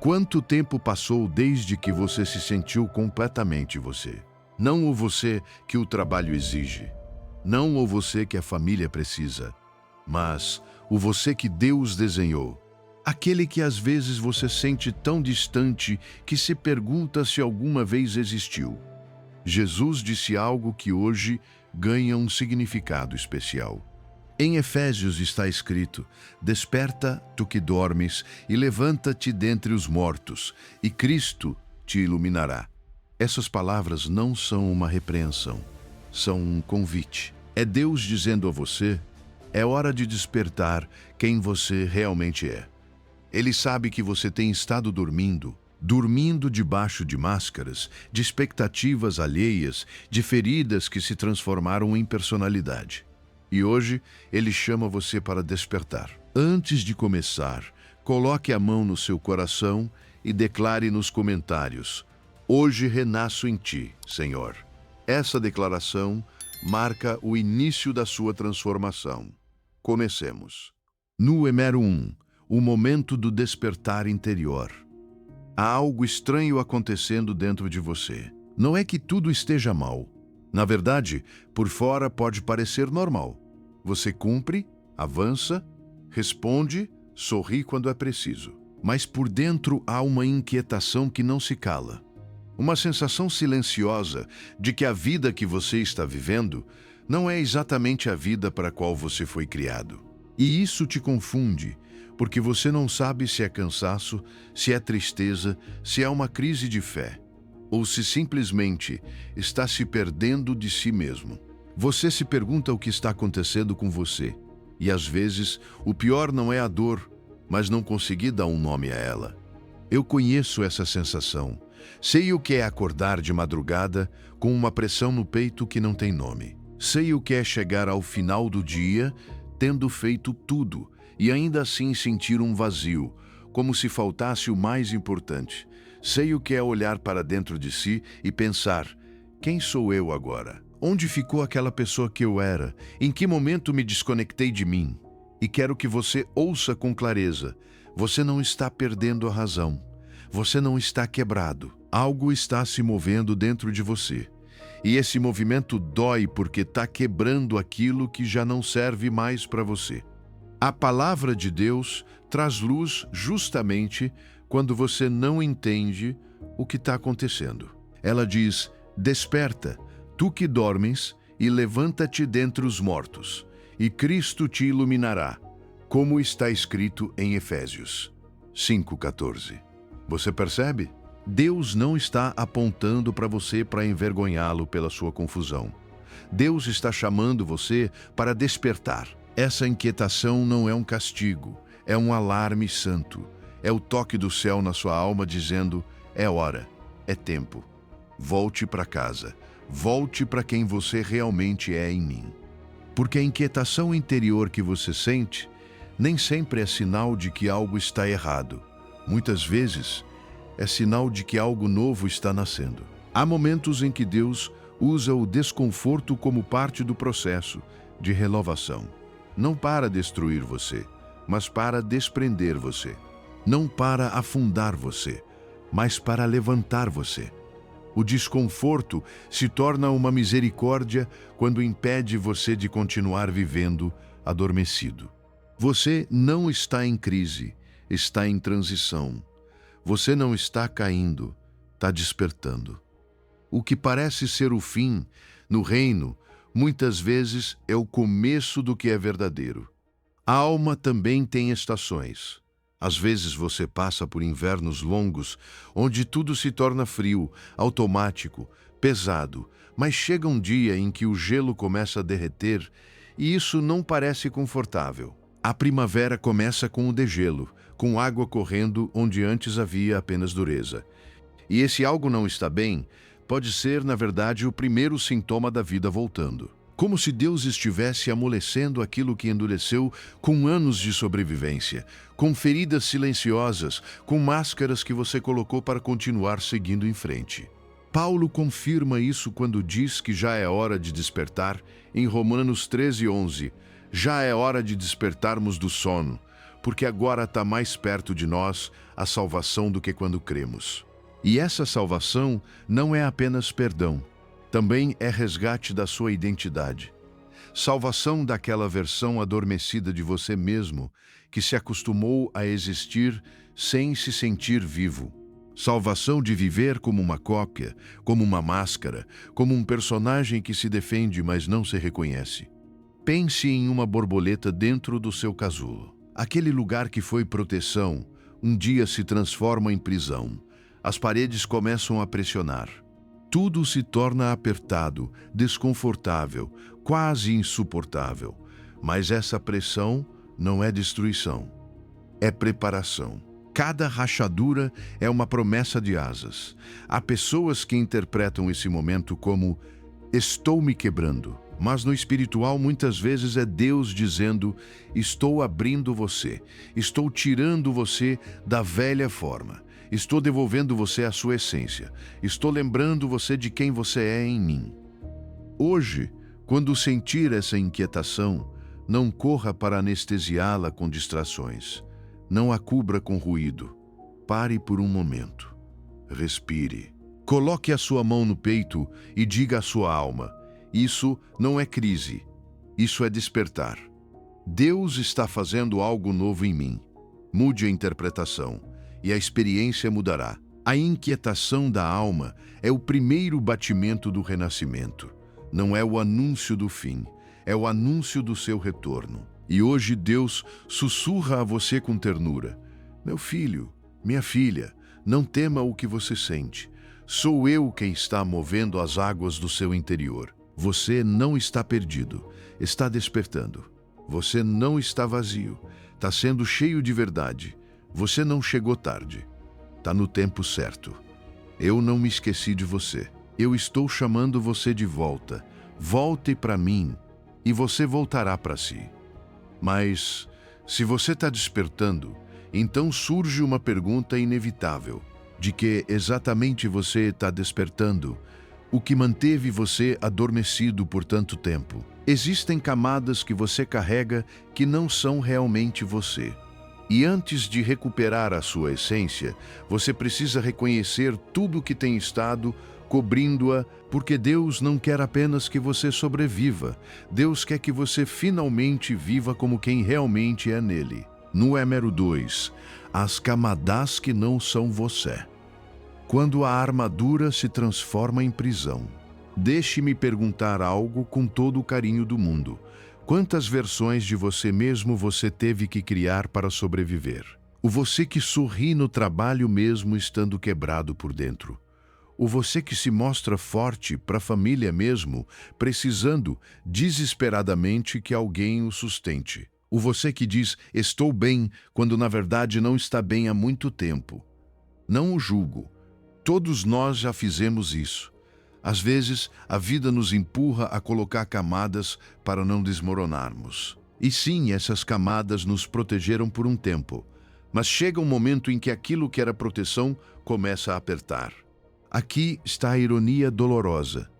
Quanto tempo passou desde que você se sentiu completamente você? Não o você que o trabalho exige, não o você que a família precisa, mas o você que Deus desenhou. Aquele que às vezes você sente tão distante que se pergunta se alguma vez existiu. Jesus disse algo que hoje ganha um significado especial. Em Efésios está escrito: desperta, tu que dormes, e levanta-te dentre os mortos, e Cristo te iluminará. Essas palavras não são uma repreensão, são um convite. É Deus dizendo a você: é hora de despertar quem você realmente é. Ele sabe que você tem estado dormindo debaixo de máscaras, de expectativas alheias, de feridas que se transformaram em personalidade. E hoje, Ele chama você para despertar. Antes de começar, coloque a mão no seu coração e declare nos comentários: hoje renasço em ti, Senhor. Essa declaração marca o início da sua transformação. Comecemos. Número 1. O momento do despertar interior. Há algo estranho acontecendo dentro de você. Não é que tudo esteja mal. Na verdade, por fora pode parecer normal. Você cumpre, avança, responde, sorri quando é preciso. Mas por dentro há uma inquietação que não se cala. Uma sensação silenciosa de que a vida que você está vivendo não é exatamente a vida para a qual você foi criado. E isso te confunde, porque você não sabe se é cansaço, se é tristeza, se é uma crise de fé, ou se simplesmente está se perdendo de si mesmo. Você se pergunta o que está acontecendo com você, e às vezes o pior não é a dor, mas não conseguir dar um nome a ela. Eu conheço essa sensação. Sei o que é acordar de madrugada com uma pressão no peito que não tem nome. Sei o que é chegar ao final do dia tendo feito tudo e ainda assim sentir um vazio, como se faltasse o mais importante. Sei o que é olhar para dentro de si e pensar: quem sou eu agora? Onde ficou aquela pessoa que eu era? Em que momento me desconectei de mim? E quero que você ouça com clareza: você não está perdendo a razão. Você não está quebrado. Algo está se movendo dentro de você. E esse movimento dói porque está quebrando aquilo que já não serve mais para você. A palavra de Deus traz luz justamente quando você não entende o que está acontecendo. Ela diz: desperta, tu que dormes, e levanta-te dentre os mortos, e Cristo te iluminará, como está escrito em Efésios 5:14. Você percebe? Deus não está apontando para você para envergonhá-lo pela sua confusão. Deus está chamando você para despertar. Essa inquietação não é um castigo, é um alarme santo. É o toque do céu na sua alma dizendo: é hora, é tempo. Volte para casa, volte para quem você realmente é em mim. Porque a inquietação interior que você sente nem sempre é sinal de que algo está errado. Muitas vezes é sinal de que algo novo está nascendo. Há momentos em que Deus usa o desconforto como parte do processo de renovação. Não para destruir você, mas para desprender você. Não para afundar você, mas para levantar você. O desconforto se torna uma misericórdia quando impede você de continuar vivendo adormecido. Você não está em crise, está em transição. Você não está caindo, está despertando. O que parece ser o fim, no reino, muitas vezes é o começo do que é verdadeiro. A alma também tem estações. Às vezes você passa por invernos longos, onde tudo se torna frio, automático, pesado, mas chega um dia em que o gelo começa a derreter e isso não parece confortável. A primavera começa com o degelo, com água correndo onde antes havia apenas dureza. E esse algo não está bem pode ser, na verdade, o primeiro sintoma da vida voltando. Como se Deus estivesse amolecendo aquilo que endureceu com anos de sobrevivência, com feridas silenciosas, com máscaras que você colocou para continuar seguindo em frente. Paulo confirma isso quando diz que já é hora de despertar, em Romanos 13:11. Já é hora de despertarmos do sono, porque agora está mais perto de nós a salvação do que quando cremos. E essa salvação não é apenas perdão, também é resgate da sua identidade. Salvação daquela versão adormecida de você mesmo, que se acostumou a existir sem se sentir vivo. Salvação de viver como uma cópia, como uma máscara, como um personagem que se defende, mas não se reconhece. Pense em uma borboleta dentro do seu casulo. Aquele lugar que foi proteção, um dia se transforma em prisão. As paredes começam a pressionar. Tudo se torna apertado, desconfortável, quase insuportável. Mas essa pressão não é destruição, é preparação. Cada rachadura é uma promessa de asas. Há pessoas que interpretam esse momento como "estou me quebrando", mas no espiritual muitas vezes é Deus dizendo "estou abrindo você, estou tirando você da velha forma, estou devolvendo você à sua essência, estou lembrando você de quem você é em mim". Hoje, quando sentir essa inquietação, não corra para anestesiá-la com distrações. Não a cubra com ruído. Pare por um momento. Respire. Coloque a sua mão no peito e diga à sua alma: isso não é crise, isso é despertar. Deus está fazendo algo novo em mim. Mude a interpretação e a experiência mudará. A inquietação da alma é o primeiro batimento do renascimento. Não é o anúncio do fim, é o anúncio do seu retorno. E hoje Deus sussurra a você com ternura: meu filho, minha filha, não tema o que você sente. Sou eu quem está movendo as águas do seu interior. Você não está perdido, está despertando. Você não está vazio, está sendo cheio de verdade. Você não chegou tarde, está no tempo certo. Eu não me esqueci de você. Eu estou chamando você de volta. Volte para mim e você voltará para si. Mas, se você está despertando, então surge uma pergunta inevitável: de que exatamente você está despertando? O que manteve você adormecido por tanto tempo? Existem camadas que você carrega que não são realmente você. E antes de recuperar a sua essência, você precisa reconhecer tudo que tem estado cobrindo-a, porque Deus não quer apenas que você sobreviva. Deus quer que você finalmente viva como quem realmente é nele. No Hémero 2, as camadas que não são você. Quando a armadura se transforma em prisão. Deixe-me perguntar algo com todo o carinho do mundo. Quantas versões de você mesmo você teve que criar para sobreviver? O você que sorri no trabalho mesmo estando quebrado por dentro. O você que se mostra forte para a família mesmo, precisando desesperadamente que alguém o sustente. O você que diz "estou bem", quando na verdade não está bem há muito tempo. Não o julgo. Todos nós já fizemos isso. Às vezes, a vida nos empurra a colocar camadas para não desmoronarmos. E sim, essas camadas nos protegeram por um tempo. Mas chega um momento em que aquilo que era proteção começa a apertar. Aqui está a ironia dolorosa.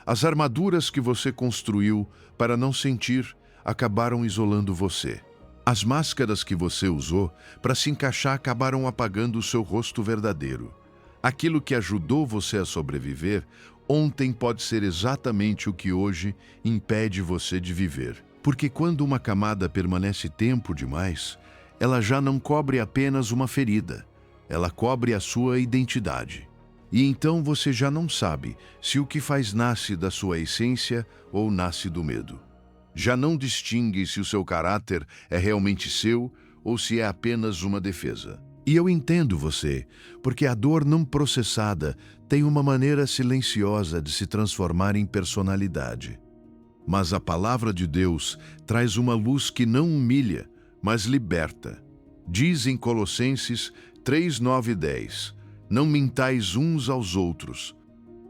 As armaduras que você construiu para não sentir acabaram isolando você. As máscaras que você usou para se encaixar acabaram apagando o seu rosto verdadeiro. Aquilo que ajudou você a sobreviver ontem pode ser exatamente o que hoje impede você de viver. Porque quando uma camada permanece tempo demais, ela já não cobre apenas uma ferida, ela cobre a sua identidade. E então você já não sabe se o que faz nasce da sua essência ou nasce do medo. Já não distingue se o seu caráter é realmente seu ou se é apenas uma defesa. E eu entendo você, porque a dor não processada tem uma maneira silenciosa de se transformar em personalidade. Mas a palavra de Deus traz uma luz que não humilha, mas liberta. Diz em Colossenses 3, 9 e 10, não mintais uns aos outros,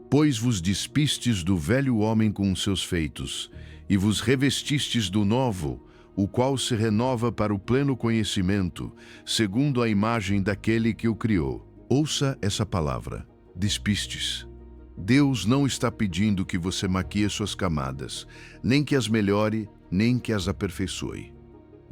pois vos despistes do velho homem com os seus feitos, e vos revestistes do novo, o qual se renova para o pleno conhecimento, segundo a imagem daquele que o criou. Ouça essa palavra, despistes. Deus não está pedindo que você maquie suas camadas, nem que as melhore, nem que as aperfeiçoe.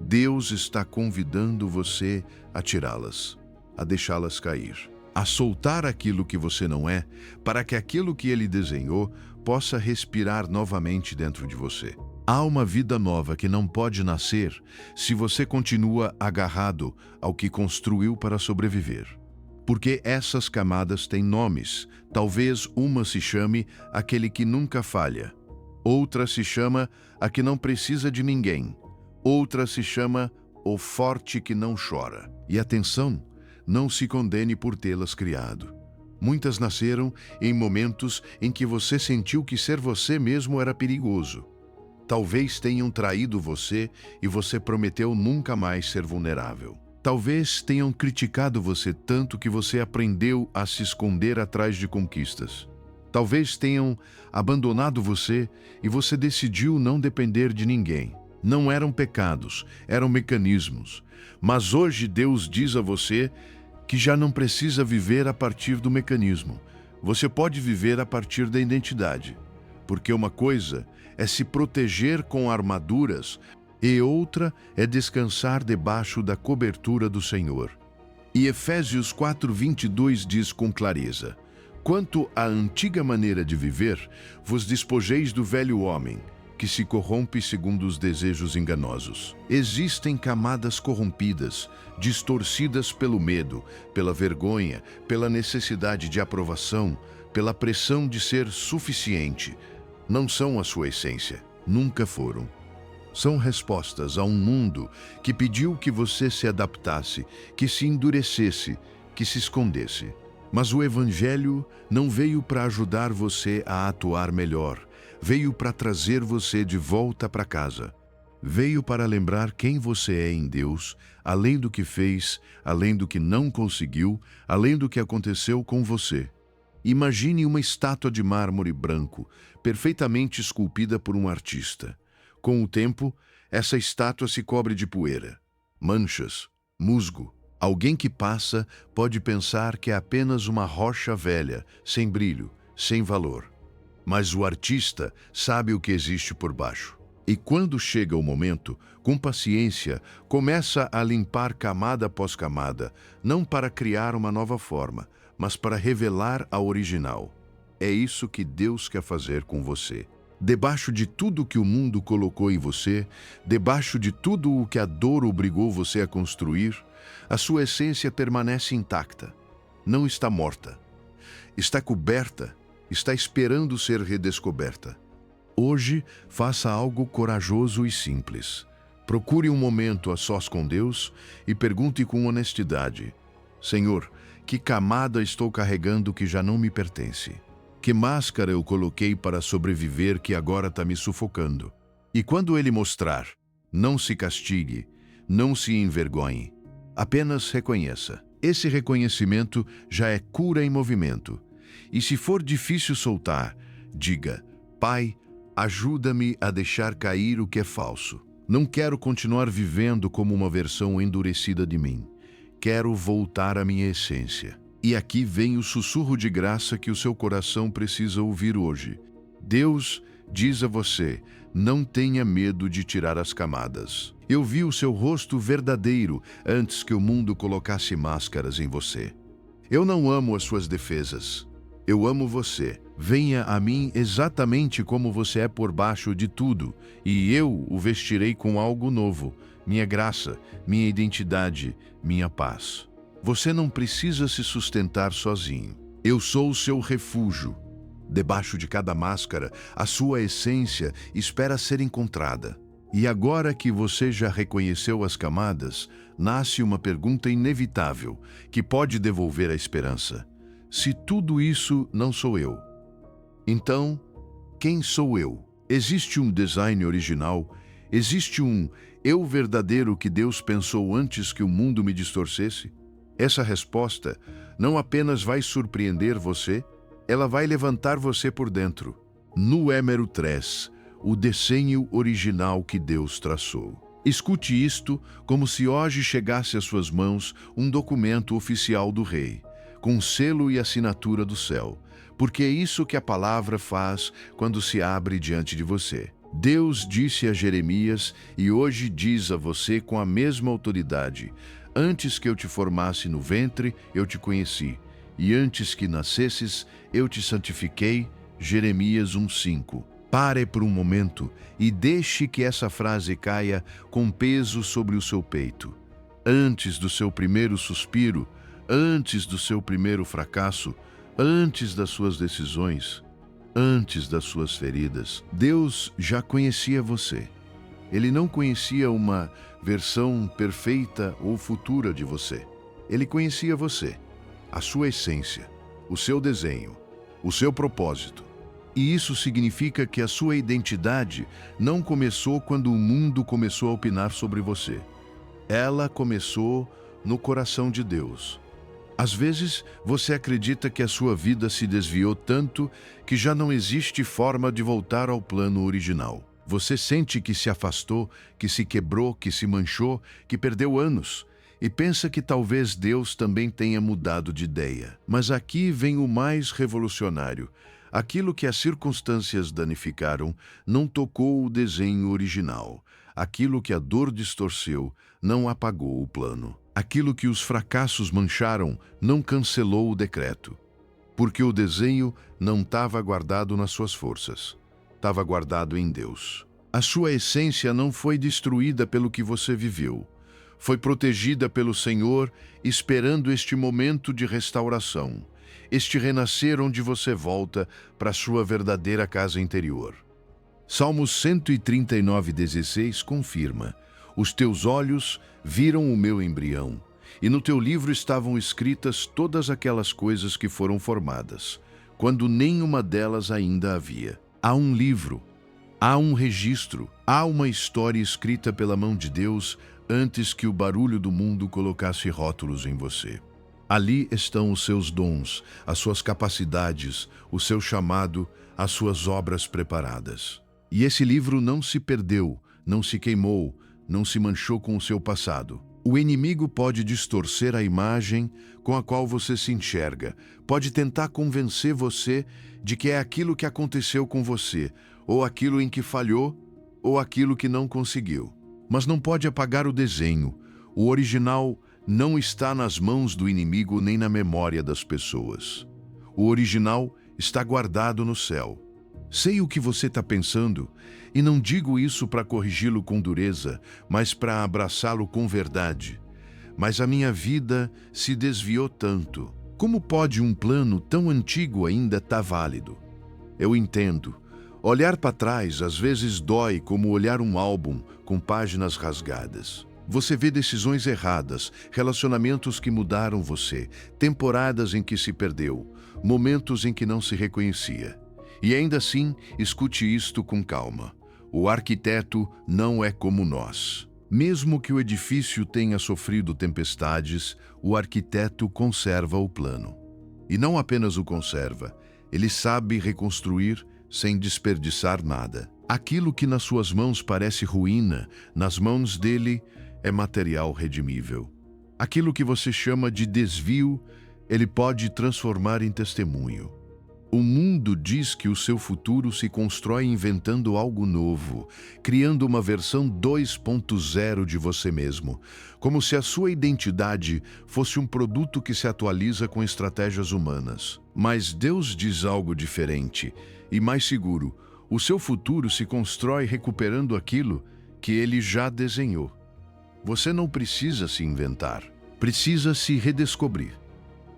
Deus está convidando você a tirá-las, a deixá-las cair, a soltar aquilo que você não é, para que aquilo que Ele desenhou possa respirar novamente dentro de você. Há uma vida nova que não pode nascer se você continua agarrado ao que construiu para sobreviver. Porque essas camadas têm nomes. Talvez uma se chame aquele que nunca falha. Outra se chama a que não precisa de ninguém. Outra se chama o forte que não chora. E atenção, não se condene por tê-las criado. Muitas nasceram em momentos em que você sentiu que ser você mesmo era perigoso. Talvez tenham traído você e você prometeu nunca mais ser vulnerável. Talvez tenham criticado você tanto que você aprendeu a se esconder atrás de conquistas. Talvez tenham abandonado você e você decidiu não depender de ninguém. Não eram pecados, eram mecanismos. Mas hoje Deus diz a você que já não precisa viver a partir do mecanismo. Você pode viver a partir da identidade. Porque uma coisa é se proteger com armaduras e outra é descansar debaixo da cobertura do Senhor. E Efésios 4:22 diz com clareza: quanto à antiga maneira de viver, vos despojeis do velho homem, que se corrompe segundo os desejos enganosos. Existem camadas corrompidas, distorcidas pelo medo, pela vergonha, pela necessidade de aprovação, pela pressão de ser suficiente. Não são a sua essência, nunca foram. São respostas a um mundo que pediu que você se adaptasse, que se endurecesse, que se escondesse. Mas o Evangelho não veio para ajudar você a atuar melhor, veio para trazer você de volta para casa. Veio para lembrar quem você é em Deus, além do que fez, além do que não conseguiu, além do que aconteceu com você. Imagine uma estátua de mármore branco, perfeitamente esculpida por um artista. Com o tempo, essa estátua se cobre de poeira, manchas, musgo. Alguém que passa pode pensar que é apenas uma rocha velha, sem brilho, sem valor. Mas o artista sabe o que existe por baixo. E quando chega o momento, com paciência, começa a limpar camada após camada, não para criar uma nova forma, mas para revelar a original. É isso que Deus quer fazer com você. Debaixo de tudo que o mundo colocou em você, debaixo de tudo o que a dor obrigou você a construir, a sua essência permanece intacta. Não está morta. Está coberta, está esperando ser redescoberta. Hoje, faça algo corajoso e simples. Procure um momento a sós com Deus e pergunte com honestidade: Senhor, que camada estou carregando que já não me pertence? Que máscara eu coloquei para sobreviver que agora está me sufocando? E quando Ele mostrar, não se castigue, não se envergonhe. Apenas reconheça. Esse reconhecimento já é cura em movimento. E se for difícil soltar, diga: Pai, ajuda-me a deixar cair o que é falso. Não quero continuar vivendo como uma versão endurecida de mim. Quero voltar à minha essência. E aqui vem o sussurro de graça que o seu coração precisa ouvir hoje. Deus diz a você: não tenha medo de tirar as camadas. Eu vi o seu rosto verdadeiro antes que o mundo colocasse máscaras em você. Eu não amo as suas defesas. Eu amo você. Venha a mim exatamente como você é por baixo de tudo, e eu o vestirei com algo novo, minha graça, minha identidade, minha paz. Você não precisa se sustentar sozinho. Eu sou o seu refúgio. Debaixo de cada máscara, a sua essência espera ser encontrada. E agora que você já reconheceu as camadas, nasce uma pergunta inevitável, que pode devolver a esperança. Se tudo isso não sou eu, então, quem sou eu? Existe um design original? Existe um eu verdadeiro que Deus pensou antes que o mundo me distorcesse? Essa resposta não apenas vai surpreender você, ela vai levantar você por dentro. Número 3, o desenho original que Deus traçou. Escute isto como se hoje chegasse às suas mãos um documento oficial do Rei, com selo e assinatura do céu, porque é isso que a palavra faz quando se abre diante de você. Deus disse a Jeremias e hoje diz a você com a mesma autoridade: antes que eu te formasse no ventre, eu te conheci, e antes que nascesses, eu te santifiquei. Jeremias 1:5. Pare por um momento e deixe que essa frase caia com peso sobre o seu peito. Antes do seu primeiro suspiro, antes do seu primeiro fracasso, antes das suas decisões, antes das suas feridas, Deus já conhecia você. Ele não conhecia uma versão perfeita ou futura de você. Ele conhecia você, a sua essência, o seu desenho, o seu propósito. E isso significa que a sua identidade não começou quando o mundo começou a opinar sobre você. Ela começou no coração de Deus. Às vezes, você acredita que a sua vida se desviou tanto que já não existe forma de voltar ao plano original. Você sente que se afastou, que se quebrou, que se manchou, que perdeu anos, e pensa que talvez Deus também tenha mudado de ideia. Mas aqui vem o mais revolucionário. Aquilo que as circunstâncias danificaram não tocou o desenho original. Aquilo que a dor distorceu não apagou o plano. Aquilo que os fracassos mancharam não cancelou o decreto. Porque o desenho não estava guardado nas suas forças. Estava guardado em Deus. A sua essência não foi destruída pelo que você viveu. Foi protegida pelo Senhor, esperando este momento de restauração. Este renascer onde você volta para a sua verdadeira casa interior. Salmos 139:16 confirma: os teus olhos viram o meu embrião, e no teu livro estavam escritas todas aquelas coisas que foram formadas, quando nenhuma delas ainda havia. Há um livro, há um registro, há uma história escrita pela mão de Deus antes que o barulho do mundo colocasse rótulos em você. Ali estão os seus dons, as suas capacidades, o seu chamado, as suas obras preparadas. E esse livro não se perdeu, não se queimou, não se manchou com o seu passado. O inimigo pode distorcer a imagem com a qual você se enxerga, pode tentar convencer você de que é aquilo que aconteceu com você, ou aquilo em que falhou, ou aquilo que não conseguiu. Mas não pode apagar o desenho. O original não está nas mãos do inimigo nem na memória das pessoas. O original está guardado no céu. Sei o que você está pensando, e não digo isso para corrigi-lo com dureza, mas para abraçá-lo com verdade. Mas a minha vida se desviou tanto. Como pode um plano tão antigo ainda estar válido? Eu entendo. Olhar para trás às vezes dói como olhar um álbum com páginas rasgadas. Você vê decisões erradas, relacionamentos que mudaram você, temporadas em que se perdeu, momentos em que não se reconhecia. E ainda assim, escute isto com calma. O arquiteto não é como nós. Mesmo que o edifício tenha sofrido tempestades, o arquiteto conserva o plano. E não apenas o conserva, ele sabe reconstruir sem desperdiçar nada. Aquilo que nas suas mãos parece ruína, nas mãos dele é material redimível. Aquilo que você chama de desvio, ele pode transformar em testemunho. O mundo diz que o seu futuro se constrói inventando algo novo, criando uma versão 2.0 de você mesmo, como se a sua identidade fosse um produto que se atualiza com estratégias humanas. Mas Deus diz algo diferente e mais seguro. O seu futuro se constrói recuperando aquilo que Ele já desenhou. Você não precisa se inventar, precisa se redescobrir.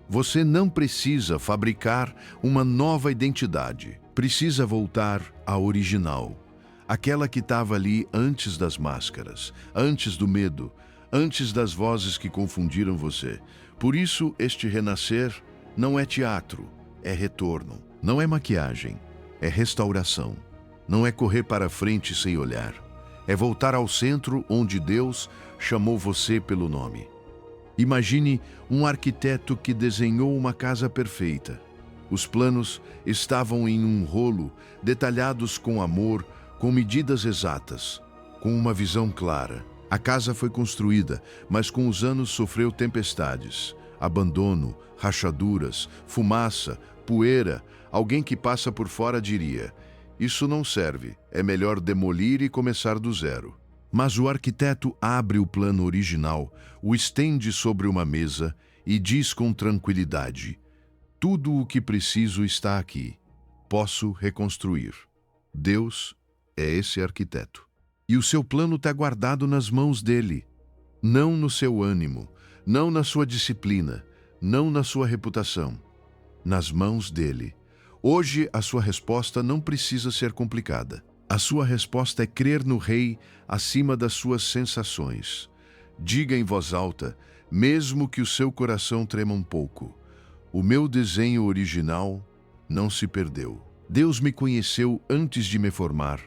Você não precisa fabricar uma nova identidade. Precisa voltar à original. Aquela que estava ali antes das máscaras, antes do medo, antes das vozes que confundiram você. Por isso, este renascer não é teatro, é retorno. Não é maquiagem, é restauração. Não é correr para frente sem olhar. É voltar ao centro onde Deus chamou você pelo nome. Imagine um arquiteto que desenhou uma casa perfeita. Os planos estavam em um rolo, detalhados com amor, com medidas exatas, com uma visão clara. A casa foi construída, mas com os anos sofreu tempestades, abandono, rachaduras, fumaça, poeira. Alguém que passa por fora diria: Isso não serve, é melhor demolir e começar do zero. Mas o arquiteto abre o plano original, o estende sobre uma mesa e diz com tranquilidade: tudo o que preciso está aqui. Posso reconstruir. Deus é esse arquiteto. E o seu plano está guardado nas mãos dele. Não no seu ânimo, não na sua disciplina, não na sua reputação. Nas mãos dele. Hoje, a sua resposta não precisa ser complicada. A sua resposta é crer no Rei acima das suas sensações. Diga em voz alta, mesmo que o seu coração trema um pouco: o meu desenho original não se perdeu. Deus me conheceu antes de me formar,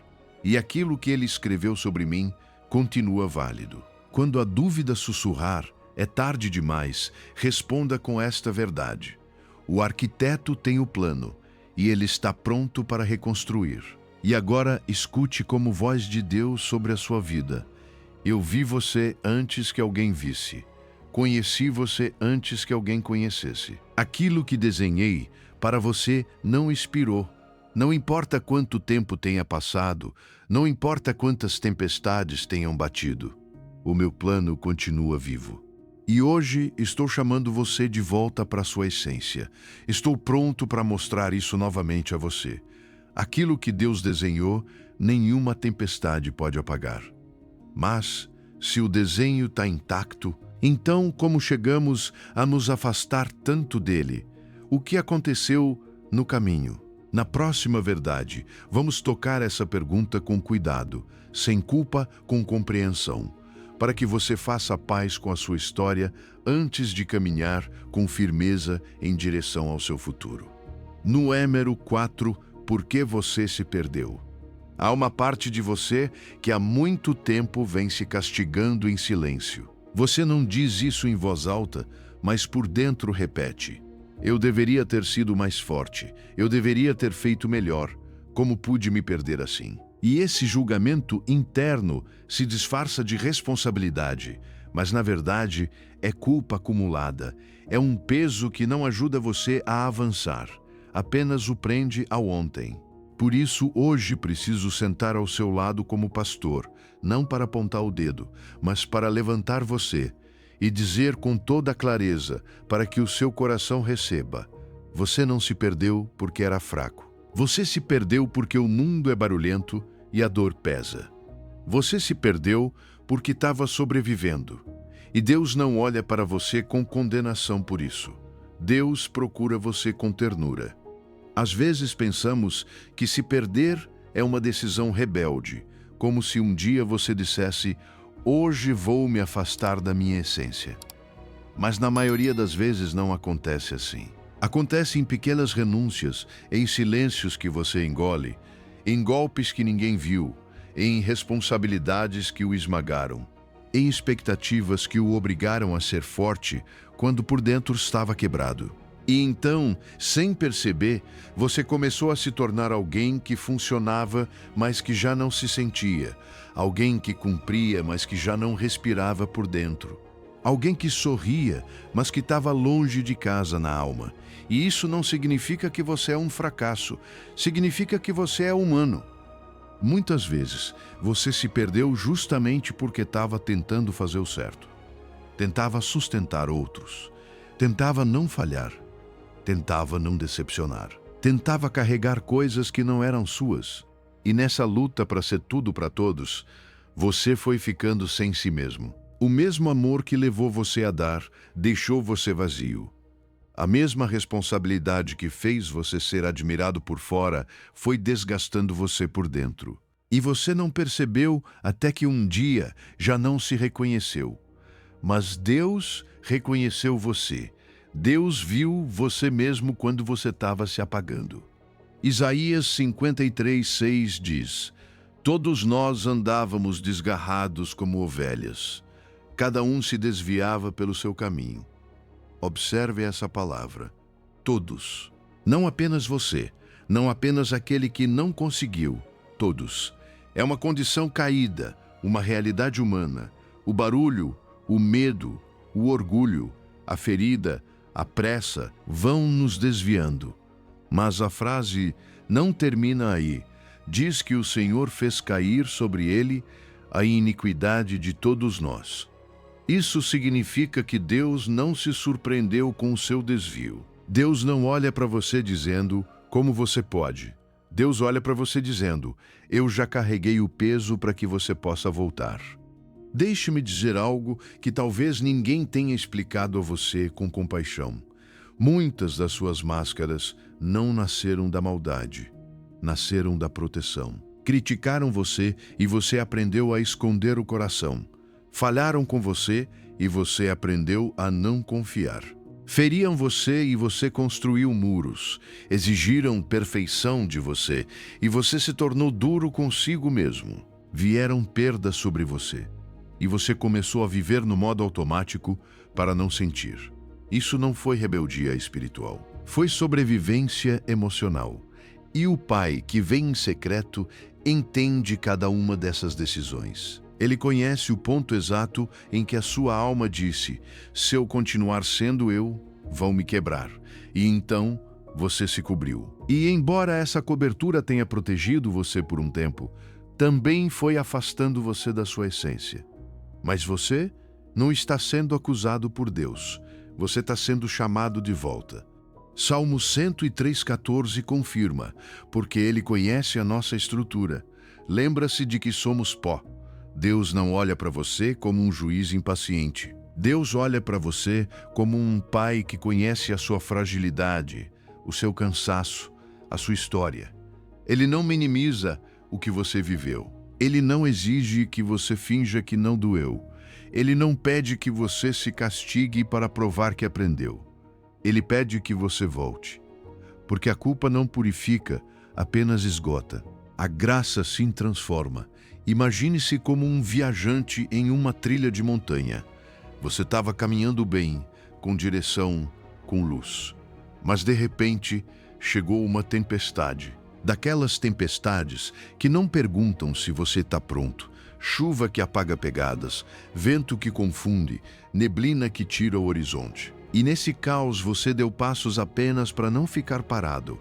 e aquilo que Ele escreveu sobre mim continua válido. Quando a dúvida sussurrar, é tarde demais, responda com esta verdade: o arquiteto tem o plano, e ele está pronto para reconstruir. E agora escute como voz de Deus sobre a sua vida. Eu vi você antes que alguém visse. Conheci você antes que alguém conhecesse. Aquilo que desenhei para você não expirou. Não importa quanto tempo tenha passado, não importa quantas tempestades tenham batido. O meu plano continua vivo. E hoje estou chamando você de volta para a sua essência. Estou pronto para mostrar isso novamente a você. Aquilo que Deus desenhou, nenhuma tempestade pode apagar. Mas, se o desenho está intacto, então como chegamos a nos afastar tanto dele? O que aconteceu no caminho? Na próxima verdade, vamos tocar essa pergunta com cuidado, sem culpa, com compreensão, para que você faça a paz com a sua história antes de caminhar com firmeza em direção ao seu futuro. Número 4, por que você se perdeu? Há uma parte de você que há muito tempo vem se castigando em silêncio. Você não diz isso em voz alta, mas por dentro repete: eu deveria ter sido mais forte, eu deveria ter feito melhor, como pude me perder assim? E esse julgamento interno se disfarça de responsabilidade, mas na verdade é culpa acumulada, é um peso que não ajuda você a avançar, apenas o prende ao ontem. Por isso, hoje preciso sentar ao seu lado como pastor, não para apontar o dedo, mas para levantar você e dizer com toda clareza, para que o seu coração receba: você não se perdeu porque era fraco. Você se perdeu porque o mundo é barulhento e a dor pesa. Você se perdeu porque estava sobrevivendo. E Deus não olha para você com condenação por isso. Deus procura você com ternura. Às vezes pensamos que se perder é uma decisão rebelde, como se um dia você dissesse: hoje vou me afastar da minha essência. Mas na maioria das vezes não acontece assim. Acontece em pequenas renúncias, em silêncios que você engole, em golpes que ninguém viu, em responsabilidades que o esmagaram, em expectativas que o obrigaram a ser forte quando por dentro estava quebrado. E então, sem perceber, você começou a se tornar alguém que funcionava, mas que já não se sentia, alguém que cumpria, mas que já não respirava por dentro, alguém que sorria, mas que estava longe de casa na alma. E isso não significa que você é um fracasso, significa que você é humano. Muitas vezes, você se perdeu justamente porque estava tentando fazer o certo. Tentava sustentar outros, tentava não falhar, tentava não decepcionar, tentava carregar coisas que não eram suas. E nessa luta para ser tudo para todos, você foi ficando sem si mesmo. O mesmo amor que levou você a dar, deixou você vazio. A mesma responsabilidade que fez você ser admirado por fora, foi desgastando você por dentro. E você não percebeu até que um dia já não se reconheceu. Mas Deus reconheceu você. Deus viu você mesmo quando você estava se apagando. Isaías 53:6 diz: todos nós andávamos desgarrados como ovelhas. Cada um se desviava pelo seu caminho. Observe essa palavra. Todos. Não apenas você. Não apenas aquele que não conseguiu. Todos. É uma condição caída, uma realidade humana. O barulho, o medo, o orgulho, a ferida, a pressa vão nos desviando. Mas a frase não termina aí. diz que o Senhor fez cair sobre ele a iniquidade de todos nós. Isso significa que Deus não se surpreendeu com o seu desvio. Deus não olha para você dizendo, como você pode. Deus olha para você dizendo, eu já carreguei o peso para que você possa voltar. Deixe-me dizer algo que talvez ninguém tenha explicado a você com compaixão. Muitas das suas máscaras não nasceram da maldade, nasceram da proteção. Criticaram você e você aprendeu a esconder o coração. Falharam com você e você aprendeu a não confiar. Feriam você e você construiu muros. Exigiram perfeição de você e você se tornou duro consigo mesmo. Vieram perdas sobre você e você começou a viver no modo automático para não sentir. Isso não foi rebeldia espiritual, foi sobrevivência emocional. E o Pai, que vem em secreto, entende cada uma dessas decisões. Ele conhece o ponto exato em que a sua alma disse, se eu continuar sendo eu, vão me quebrar. E então, você se cobriu. E embora essa cobertura tenha protegido você por um tempo, também foi afastando você da sua essência. Mas você não está sendo acusado por Deus. Você está sendo chamado de volta. Salmo 103,14 confirma, porque Ele conhece a nossa estrutura. Lembra-se de que somos pó. Deus não olha para você como um juiz impaciente. Deus olha para você como um pai que conhece a sua fragilidade, o seu cansaço, a sua história. Ele não minimiza o que você viveu. Ele não exige que você finja que não doeu. Ele não pede que você se castigue para provar que aprendeu. Ele pede que você volte. Porque a culpa não purifica, apenas esgota. A graça sim transforma. Imagine-se como um viajante em uma trilha de montanha. Você estava caminhando bem, com direção, com luz. Mas de repente, chegou uma tempestade. Daquelas tempestades que não perguntam se você está pronto. Chuva que apaga pegadas, vento que confunde, neblina que tira o horizonte. E nesse caos você deu passos apenas para não ficar parado.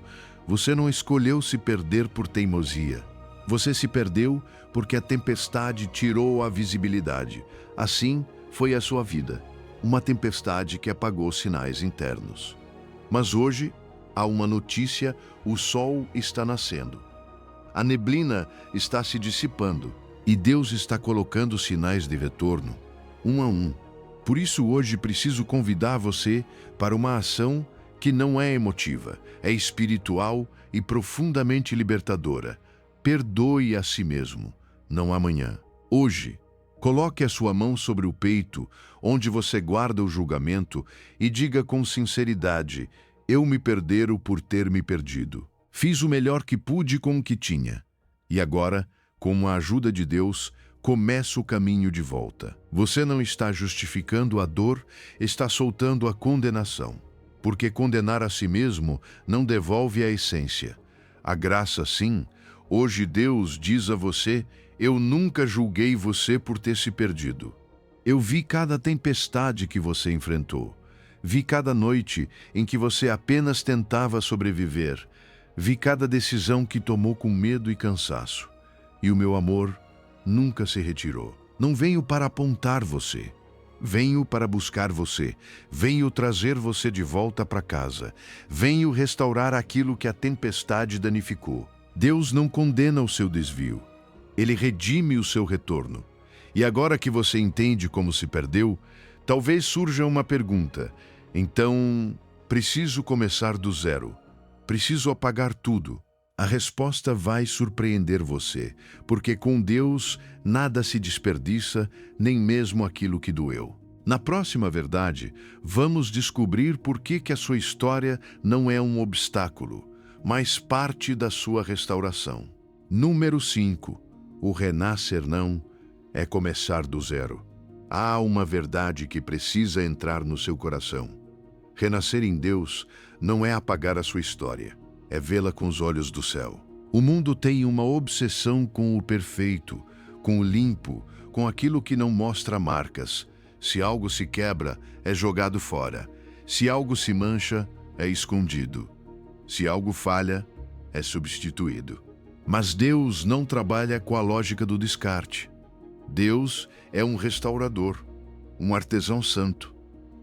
Você não escolheu se perder por teimosia. Você se perdeu porque a tempestade tirou a visibilidade. Assim foi a sua vida, uma tempestade que apagou sinais internos. Mas hoje há uma notícia: o sol está nascendo. A neblina está se dissipando e Deus está colocando sinais de retorno, um a um. Por isso hoje preciso convidar você para uma ação que não é emotiva, é espiritual e profundamente libertadora. Perdoe a si mesmo, não amanhã. Hoje, coloque a sua mão sobre o peito, onde você guarda o julgamento, e diga com sinceridade, eu me perdero por ter me perdido. Fiz o melhor que pude com o que tinha. E agora, com a ajuda de Deus, começa o caminho de volta. Você não está justificando a dor, está soltando a condenação. Porque condenar a si mesmo não devolve a essência. A graça, sim. Hoje Deus diz a você, eu nunca julguei você por ter se perdido. Eu vi cada tempestade que você enfrentou. Vi cada noite em que você apenas tentava sobreviver. Vi cada decisão que tomou com medo e cansaço. E o meu amor nunca se retirou. Não venho para apontar você. Venho para buscar você. Venho trazer você de volta para casa. Venho restaurar aquilo que a tempestade danificou. Deus não condena o seu desvio. Ele redime o seu retorno. E agora que você entende como se perdeu, talvez surja uma pergunta. Então, preciso começar do zero. Preciso apagar tudo. A resposta vai surpreender você, porque com Deus nada se desperdiça, nem mesmo aquilo que doeu. Na próxima verdade, vamos descobrir por que a sua história não é um obstáculo, mas parte da sua restauração. Número 5. O renascer não é começar do zero. Há uma verdade que precisa entrar no seu coração. Renascer em Deus não é apagar a sua história, é vê-la com os olhos do céu. O mundo tem uma obsessão com o perfeito, com o limpo, com aquilo que não mostra marcas. Se algo se quebra, é jogado fora. Se algo se mancha, é escondido. Se algo falha, é substituído. Mas Deus não trabalha com a lógica do descarte. Deus é um restaurador, um artesão santo.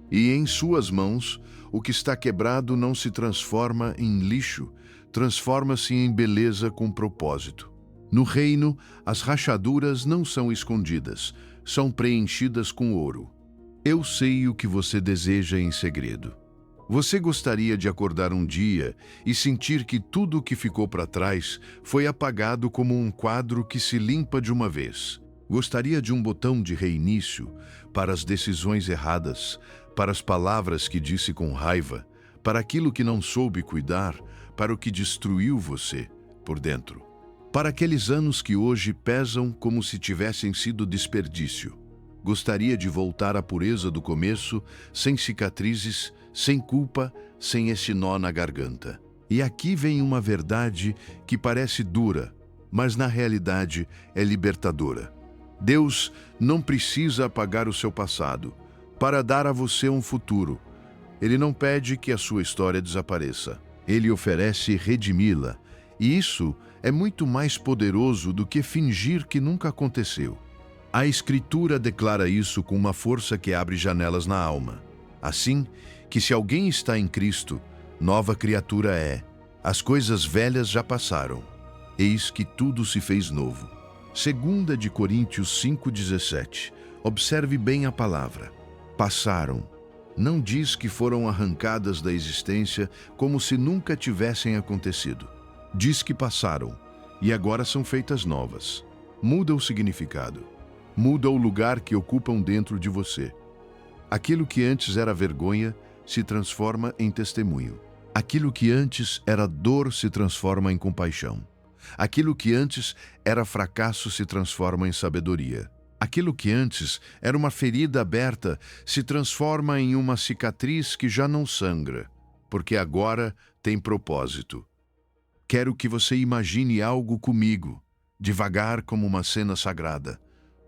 E em suas mãos, o que está quebrado não se transforma em lixo, transforma-se em beleza com propósito. No reino, as rachaduras não são escondidas, são preenchidas com ouro. Eu sei o que você deseja em segredo. Você gostaria de acordar um dia e sentir que tudo o que ficou para trás foi apagado como um quadro que se limpa de uma vez. Gostaria de um botão de reinício para as decisões erradas, para as palavras que disse com raiva, para aquilo que não soube cuidar, para o que destruiu você por dentro. Para aqueles anos que hoje pesam como se tivessem sido desperdício. Gostaria de voltar à pureza do começo, sem cicatrizes, sem culpa, sem esse nó na garganta. E aqui vem uma verdade que parece dura, mas na realidade é libertadora. Deus não precisa apagar o seu passado para dar a você um futuro. Ele não pede que a sua história desapareça. Ele oferece redimi-la. E isso é muito mais poderoso do que fingir que nunca aconteceu. A Escritura declara isso com uma força que abre janelas na alma. Assim, que se alguém está em Cristo, nova criatura é. As coisas velhas já passaram. Eis que tudo se fez novo. 2 de Coríntios 5,17. Observe bem a palavra. Passaram. Não diz que foram arrancadas da existência como se nunca tivessem acontecido. Diz que passaram e agora são feitas novas. Muda o significado. Muda o lugar que ocupam dentro de você. Aquilo que antes era vergonha se transforma em testemunho. Aquilo que antes era dor se transforma em compaixão. Aquilo que antes era fracasso se transforma em sabedoria. Aquilo que antes era uma ferida aberta se transforma em uma cicatriz que já não sangra, porque agora tem propósito. Quero que você imagine algo comigo, devagar como uma cena sagrada.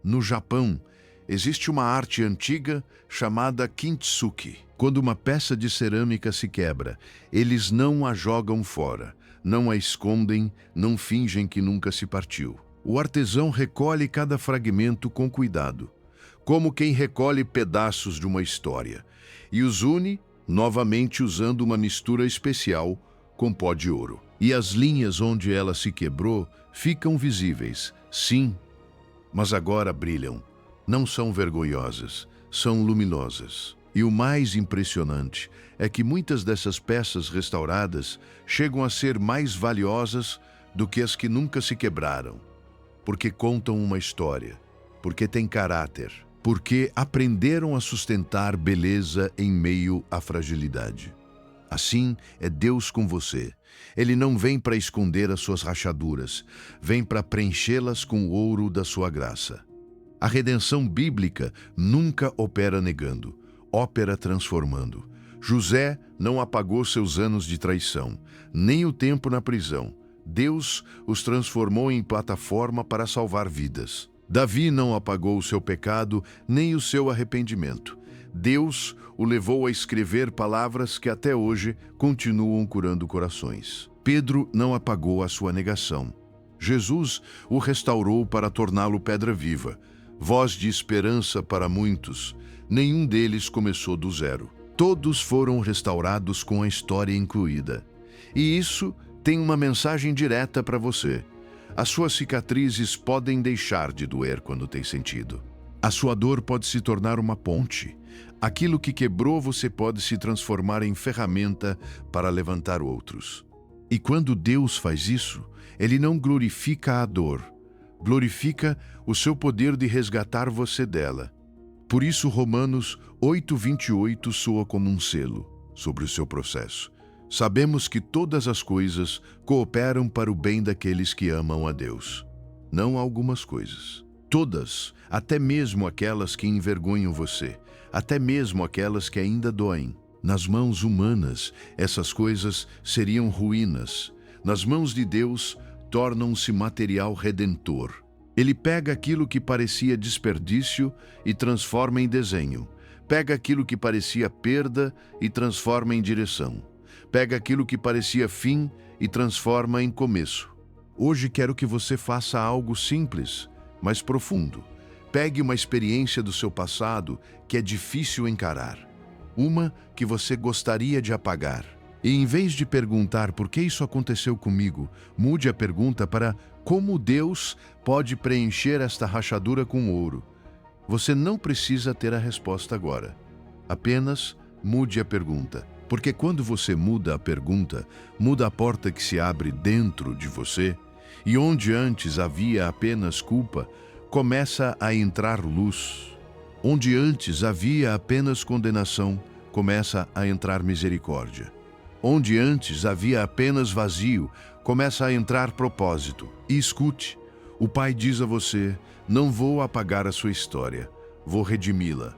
No Japão, existe uma arte antiga chamada kintsugi. Quando uma peça de cerâmica se quebra, eles não a jogam fora, não a escondem, não fingem que nunca se partiu. O artesão recolhe cada fragmento com cuidado, como quem recolhe pedaços de uma história, e os une, novamente usando uma mistura especial com pó de ouro. E as linhas onde ela se quebrou ficam visíveis, sim, mas agora brilham. Não são vergonhosas, são luminosas. E o mais impressionante é que muitas dessas peças restauradas chegam a ser mais valiosas do que as que nunca se quebraram, porque contam uma história, porque têm caráter, porque aprenderam a sustentar beleza em meio à fragilidade. Assim é Deus com você. Ele não vem para esconder as suas rachaduras, vem para preenchê-las com o ouro da sua graça. A redenção bíblica nunca opera negando, opera transformando. José não apagou seus anos de traição, nem o tempo na prisão. Deus os transformou em plataforma para salvar vidas. Davi não apagou o seu pecado, nem o seu arrependimento. Deus o levou a escrever palavras que até hoje continuam curando corações. Pedro não apagou a sua negação. Jesus o restaurou para torná-lo pedra viva, voz de esperança para muitos. Nenhum deles começou do zero. Todos foram restaurados com a história incluída. E isso tem uma mensagem direta para você. As suas cicatrizes podem deixar de doer quando tem sentido. A sua dor pode se tornar uma ponte. Aquilo que quebrou você pode se transformar em ferramenta para levantar outros. E quando Deus faz isso, Ele não glorifica a dor, glorifica o seu poder de resgatar você dela. Por isso Romanos 8:28 soa como um selo sobre o seu processo. Sabemos que todas as coisas cooperam para o bem daqueles que amam a Deus. Não algumas coisas. Todas, até mesmo aquelas que envergonham você, até mesmo aquelas que ainda doem. Nas mãos humanas, essas coisas seriam ruínas. Nas mãos de Deus, tornam-se material redentor. Ele pega aquilo que parecia desperdício e transforma em desenho. Pega aquilo que parecia perda e transforma em direção. Pega aquilo que parecia fim e transforma em começo. Hoje quero que você faça algo simples, mas profundo. Pegue uma experiência do seu passado que é difícil encarar, uma que você gostaria de apagar. E em vez de perguntar por que isso aconteceu comigo, mude a pergunta para como Deus pode preencher esta rachadura com ouro. Você não precisa ter a resposta agora. Apenas mude a pergunta. Porque quando você muda a pergunta, muda a porta que se abre dentro de você, e onde antes havia apenas culpa, começa a entrar luz. Onde antes havia apenas condenação, começa a entrar misericórdia. Onde antes havia apenas vazio, começa a entrar propósito. E escute, o Pai diz a você: não vou apagar a sua história, vou redimi-la.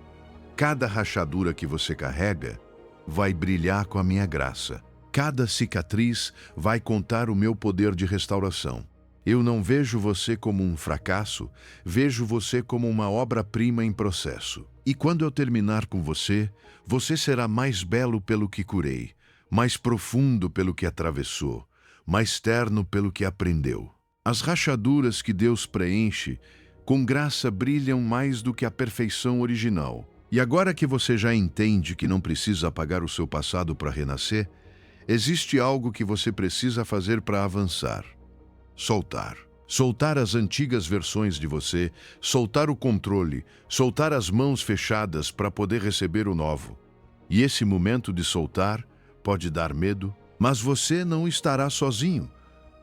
Cada rachadura que você carrega vai brilhar com a minha graça. Cada cicatriz vai contar o meu poder de restauração. Eu não vejo você como um fracasso, vejo você como uma obra-prima em processo. E quando eu terminar com você, você será mais belo pelo que curei, mais profundo pelo que atravessou, mais terno pelo que aprendeu. As rachaduras que Deus preenche, com graça brilham mais do que a perfeição original. E agora que você já entende que não precisa apagar o seu passado para renascer, existe algo que você precisa fazer para avançar. Soltar. Soltar as antigas versões de você, soltar o controle, soltar as mãos fechadas para poder receber o novo. E esse momento de soltar pode dar medo, mas você não estará sozinho.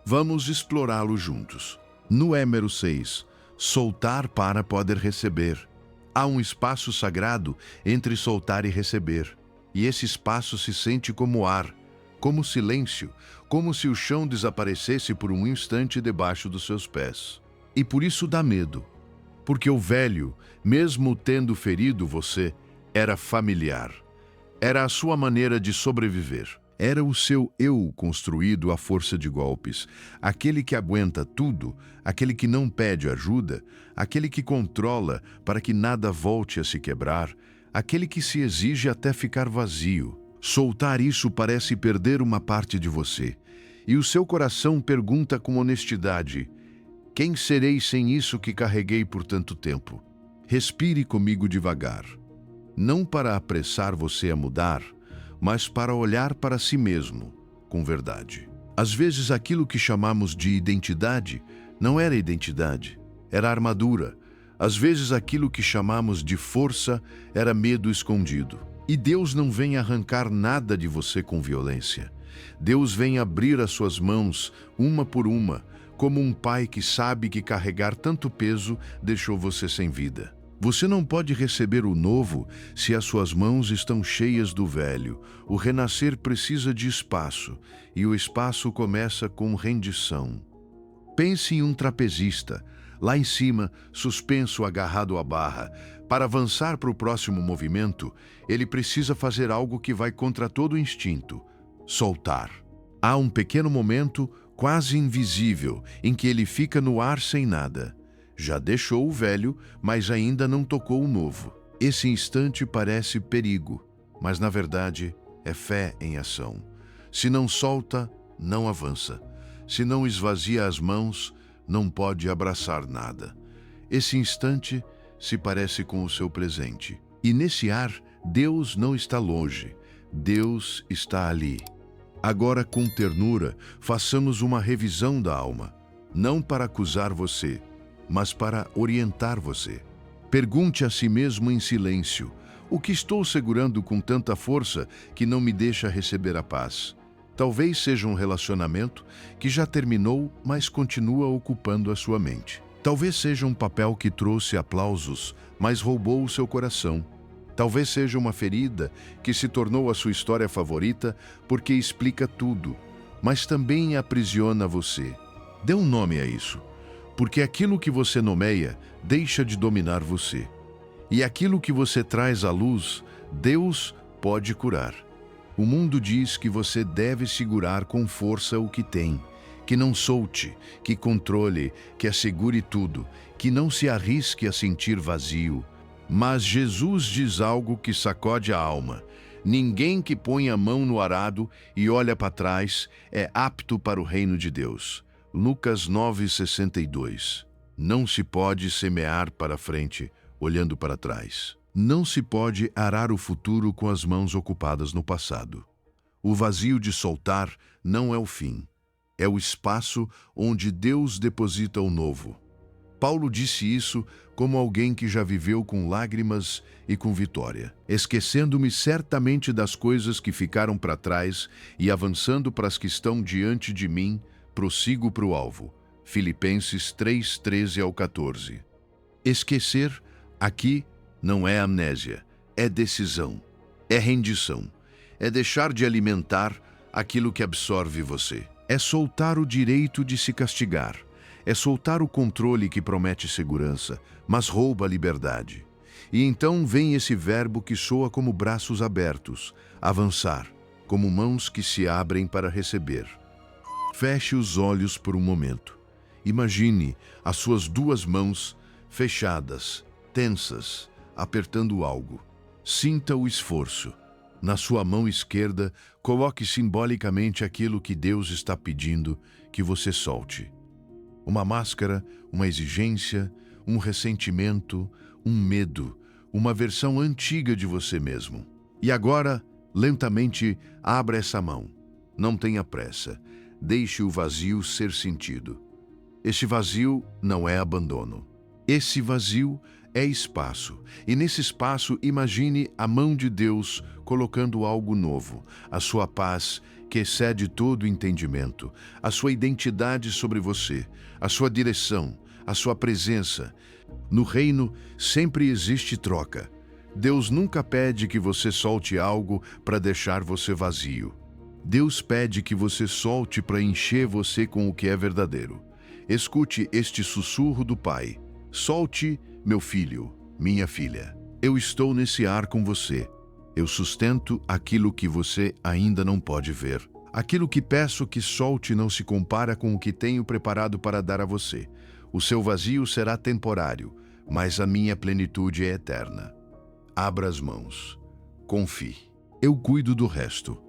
Vamos explorá-lo juntos. No Êmero 6, soltar para poder receber. Há um espaço sagrado entre soltar e receber. E esse espaço se sente como ar, como silêncio, como se o chão desaparecesse por um instante debaixo dos seus pés. E por isso dá medo, porque o velho, mesmo tendo ferido você, era familiar. Era a sua maneira de sobreviver. Era o seu eu construído à força de golpes, aquele que aguenta tudo, aquele que não pede ajuda, aquele que controla para que nada volte a se quebrar, aquele que se exige até ficar vazio. Soltar isso parece perder uma parte de você, e o seu coração pergunta com honestidade: quem serei sem isso que carreguei por tanto tempo? Respire comigo devagar, não para apressar você a mudar, mas para olhar para si mesmo, com verdade. Às vezes aquilo que chamamos de identidade não era identidade, era armadura. Às vezes aquilo que chamamos de força era medo escondido. E Deus não vem arrancar nada de você com violência. Deus vem abrir as suas mãos, uma por uma, como um pai que sabe que carregar tanto peso deixou você sem vida. Você não pode receber o novo se as suas mãos estão cheias do velho. O renascer precisa de espaço, e o espaço começa com rendição. Pense em um trapezista, lá em cima, suspenso agarrado à barra. Para avançar para o próximo movimento, ele precisa fazer algo que vai contra todo o instinto: soltar. Há um pequeno momento, quase invisível, em que ele fica no ar sem nada. Já deixou o velho, mas ainda não tocou o novo. Esse instante parece perigo, mas na verdade é fé em ação. Se não solta, não avança. Se não esvazia as mãos, não pode abraçar nada. Esse instante se parece com o seu presente. E nesse ar, Deus não está longe. Deus está ali. Agora, com ternura, façamos uma revisão da alma. Não para acusar você, mas para orientar você. Pergunte a si mesmo em silêncio: o que estou segurando com tanta força que não me deixa receber a paz? Talvez seja um relacionamento que já terminou, mas continua ocupando a sua mente. Talvez seja um papel que trouxe aplausos, mas roubou o seu coração. Talvez seja uma ferida que se tornou a sua história favorita porque explica tudo, mas também aprisiona você. Dê um nome a isso. Porque aquilo que você nomeia deixa de dominar você. E aquilo que você traz à luz, Deus pode curar. O mundo diz que você deve segurar com força o que tem, que não solte, que controle, que assegure tudo, que não se arrisque a sentir vazio. Mas Jesus diz algo que sacode a alma: ninguém que põe a mão no arado e olha para trás é apto para o reino de Deus. Lucas 9:62. Não se pode semear para frente, olhando para trás. Não se pode arar o futuro com as mãos ocupadas no passado. O vazio de soltar não é o fim. É o espaço onde Deus deposita o novo. Paulo disse isso como alguém que já viveu com lágrimas e com vitória, esquecendo-me certamente das coisas que ficaram para trás e avançando para as que estão diante de mim, prossigo para o alvo. Filipenses 3:13-14. Esquecer, aqui, não é amnésia, é decisão, é rendição, é deixar de alimentar aquilo que absorve você. É soltar o direito de se castigar. É soltar o controle que promete segurança, mas rouba a liberdade. E então vem esse verbo que soa como braços abertos, avançar, como mãos que se abrem para receber. Feche os olhos por um momento. Imagine as suas duas mãos fechadas, tensas, apertando algo. Sinta o esforço. Na sua mão esquerda, coloque simbolicamente aquilo que Deus está pedindo que você solte. Uma máscara, uma exigência, um ressentimento, um medo, uma versão antiga de você mesmo. E agora, lentamente, abra essa mão. Não tenha pressa. Deixe o vazio ser sentido. Esse vazio não é abandono. Esse vazio é espaço. E nesse espaço, imagine a mão de Deus colocando algo novo, a sua paz, que excede todo entendimento, a sua identidade sobre você, a sua direção, a sua presença. No reino sempre existe troca. Deus nunca pede que você solte algo para deixar você vazio. Deus pede que você solte para encher você com o que é verdadeiro. Escute este sussurro do Pai. Solte, meu filho, minha filha. Eu estou nesse ar com você. Eu sustento aquilo que você ainda não pode ver. Aquilo que peço que solte não se compara com o que tenho preparado para dar a você. O seu vazio será temporário, mas a minha plenitude é eterna. Abra as mãos. Confie. Eu cuido do resto.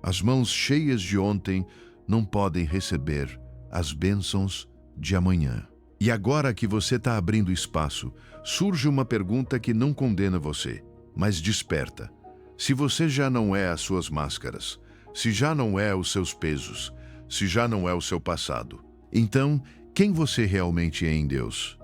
As mãos cheias de ontem não podem receber as bênçãos de amanhã. E agora que você está abrindo espaço, surge uma pergunta que não condena você, mas desperta. Se você já não é as suas máscaras, se já não é os seus pesos, se já não é o seu passado, então, quem você realmente é em Deus?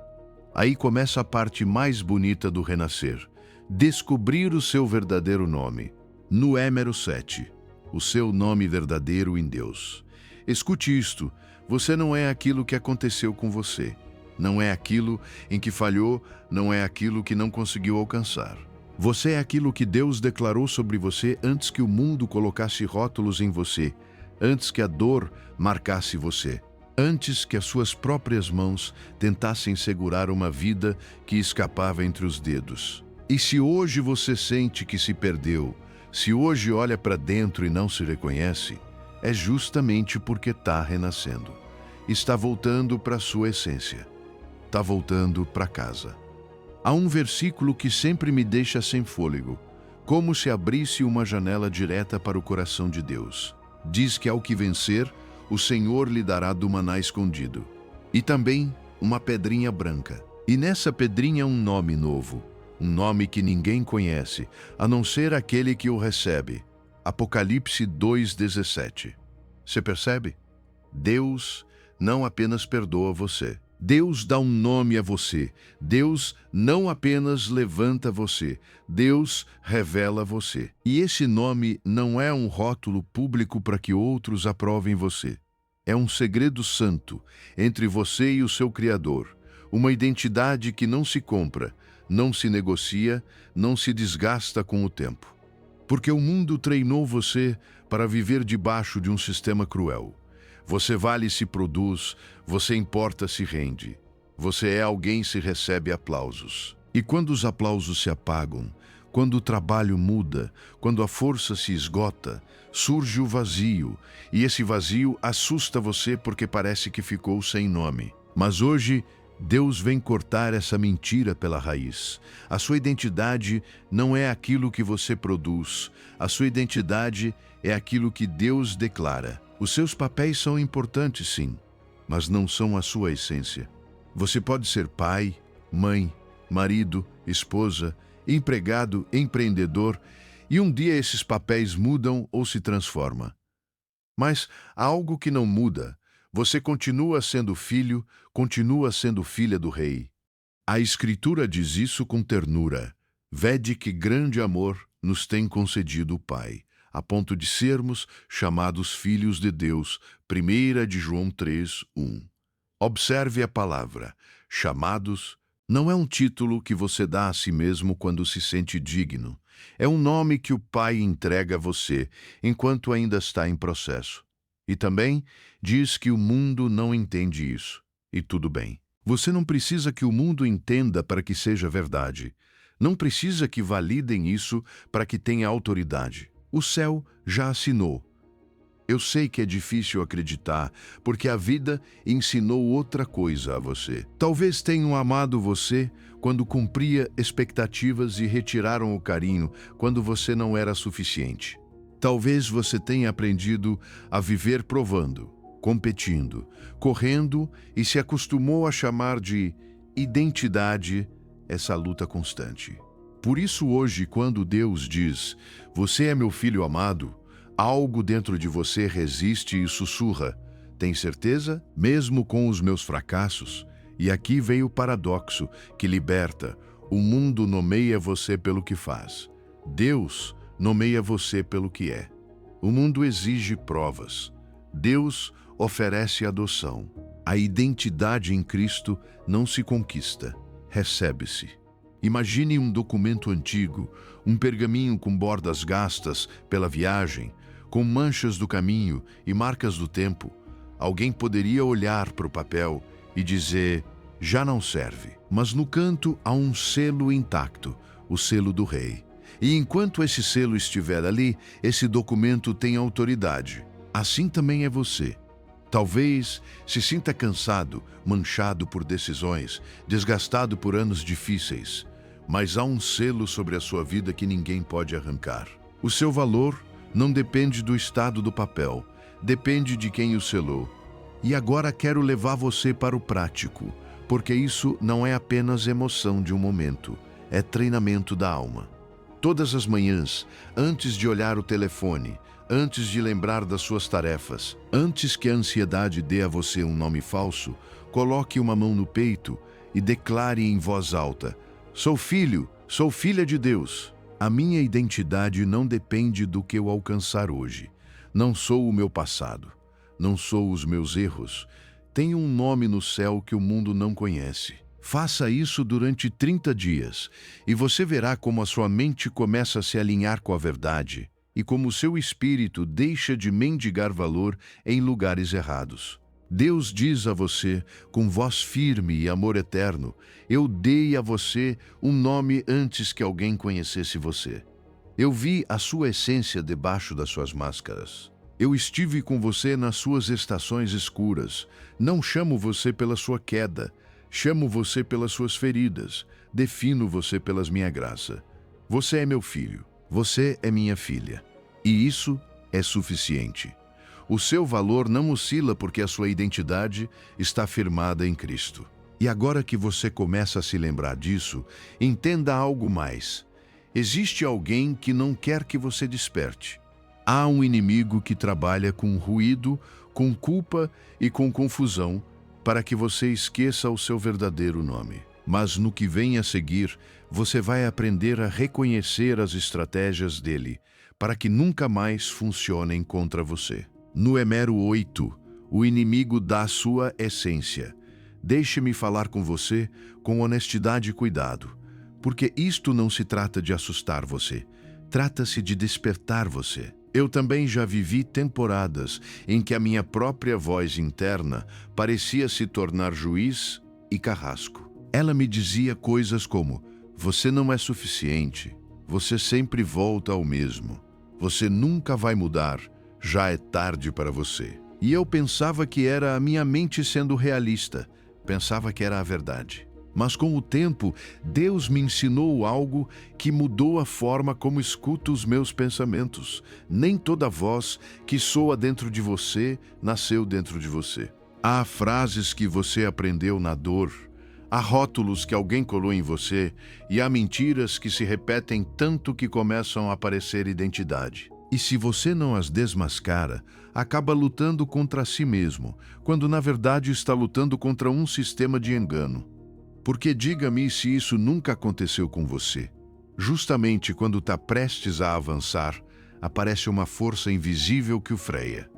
Aí começa a parte mais bonita do renascer. Descobrir o seu verdadeiro nome. Número 7. O seu nome verdadeiro em Deus. Escute isto. Você não é aquilo que aconteceu com você. Não é aquilo em que falhou, não é aquilo que não conseguiu alcançar. Você é aquilo que Deus declarou sobre você antes que o mundo colocasse rótulos em você, antes que a dor marcasse você, antes que as suas próprias mãos tentassem segurar uma vida que escapava entre os dedos. E se hoje você sente que se perdeu, se hoje olha para dentro e não se reconhece, é justamente porque está renascendo. Está voltando para a sua essência. Está voltando para casa. Há um versículo que sempre me deixa sem fôlego, como se abrisse uma janela direta para o coração de Deus. Diz que ao que vencer, o Senhor lhe dará do maná escondido. E também uma pedrinha branca. E nessa pedrinha um nome novo, um nome que ninguém conhece, a não ser aquele que o recebe. Apocalipse 2:17. Você percebe? Deus não apenas perdoa você. Deus dá um nome a você. Deus não apenas levanta você. Deus revela você. E esse nome não é um rótulo público para que outros aprovem você. É um segredo santo entre você e o seu Criador. Uma identidade que não se compra, não se negocia, não se desgasta com o tempo. Porque o mundo treinou você para viver debaixo de um sistema cruel. Você vale se produz, você importa se rende. Você é alguém se recebe aplausos. E quando os aplausos se apagam, quando o trabalho muda, quando a força se esgota, surge o vazio. E esse vazio assusta você porque parece que ficou sem nome. Mas hoje, Deus vem cortar essa mentira pela raiz. A sua identidade não é aquilo que você produz. A sua identidade é aquilo que Deus declara. Os seus papéis são importantes, sim. mas não são a sua essência. Você pode ser pai, mãe, marido, esposa, empregado, empreendedor, e um dia esses papéis mudam ou se transformam. Mas há algo que não muda. Você continua sendo filho, continua sendo filha do rei. A Escritura diz isso com ternura. Vede que grande amor nos tem concedido o Pai, a ponto de sermos chamados filhos de Deus. 1 de João 3:1. Observe a palavra, chamados. Não é um título que você dá a si mesmo quando se sente digno. É um nome que o Pai entrega a você enquanto ainda está em processo. E também diz que o mundo não entende isso. E tudo bem. Você não precisa que o mundo entenda para que seja verdade. Não precisa que validem isso para que tenha autoridade. O céu já assinou. Eu sei que é difícil acreditar, porque a vida ensinou outra coisa a você. Talvez tenham amado você quando cumpria expectativas e retiraram o carinho quando você não era suficiente. Talvez você tenha aprendido a viver provando, competindo, correndo e se acostumou a chamar de identidade essa luta constante. Por isso hoje, quando Deus diz, "Você é meu filho amado", algo dentro de você resiste e sussurra, "Tem certeza? Mesmo com os meus fracassos?" E aqui vem o paradoxo que liberta. O mundo nomeia você pelo que faz. Deus nomeia você pelo que é. O mundo exige provas. Deus oferece adoção. A identidade em Cristo não se conquista, recebe-se. Imagine um documento antigo, um pergaminho com bordas gastas pela viagem, com manchas do caminho e marcas do tempo. Alguém poderia olhar para o papel e dizer, já não serve. Mas no canto há um selo intacto, o selo do rei. E enquanto esse selo estiver ali, esse documento tem autoridade. Assim também é você. Talvez se sinta cansado, manchado por decisões, desgastado por anos difíceis, mas há um selo sobre a sua vida que ninguém pode arrancar. O seu valor não depende do estado do papel, depende de quem o selou. E agora quero levar você para o prático, porque isso não é apenas emoção de um momento, é treinamento da alma. Todas as manhãs, antes de olhar o telefone, antes de lembrar das suas tarefas, antes que a ansiedade dê a você um nome falso, coloque uma mão no peito e declare em voz alta, sou filho, sou filha de Deus. A minha identidade não depende do que eu alcançar hoje. Não sou o meu passado, não sou os meus erros. Tenho um nome no céu que o mundo não conhece. Faça isso durante 30 dias e você verá como a sua mente começa a se alinhar com a verdade e como o seu espírito deixa de mendigar valor em lugares errados. Deus diz a você, com voz firme e amor eterno, eu dei a você um nome antes que alguém conhecesse você. Eu vi a sua essência debaixo das suas máscaras. Eu estive com você nas suas estações escuras. Não chamo você pela sua queda. Chamo você pelas suas feridas. Defino você pelas minha graça. Você é meu filho. Você é minha filha. E isso é suficiente. O seu valor não oscila porque a sua identidade está firmada em Cristo. E agora que você começa a se lembrar disso, entenda algo mais. Existe alguém que não quer que você desperte. Há um inimigo que trabalha com ruído, com culpa e com confusão para que você esqueça o seu verdadeiro nome. Mas no que vem a seguir, você vai aprender a reconhecer as estratégias dele, para que nunca mais funcionem contra você. No Emero 8, o inimigo dá a sua essência. Deixe-me falar com você com honestidade e cuidado, porque isto não se trata de assustar você, trata-se de despertar você. Eu também já vivi temporadas em que a minha própria voz interna parecia se tornar juiz e carrasco. Ela me dizia coisas como, você não é suficiente, você sempre volta ao mesmo, você nunca vai mudar, já é tarde para você. E eu pensava que era a minha mente sendo realista, pensava que era a verdade. Mas com o tempo, Deus me ensinou algo que mudou a forma como escuto os meus pensamentos. Nem toda voz que soa dentro de você nasceu dentro de você. Há frases que você aprendeu na dor, há rótulos que alguém colou em você e há mentiras que se repetem tanto que começam a parecer identidade. E se você não as desmascara, acaba lutando contra si mesmo, quando na verdade está lutando contra um sistema de engano. Porque diga-me se isso nunca aconteceu com você. Justamente quando está prestes a avançar, aparece uma força invisível que o freia.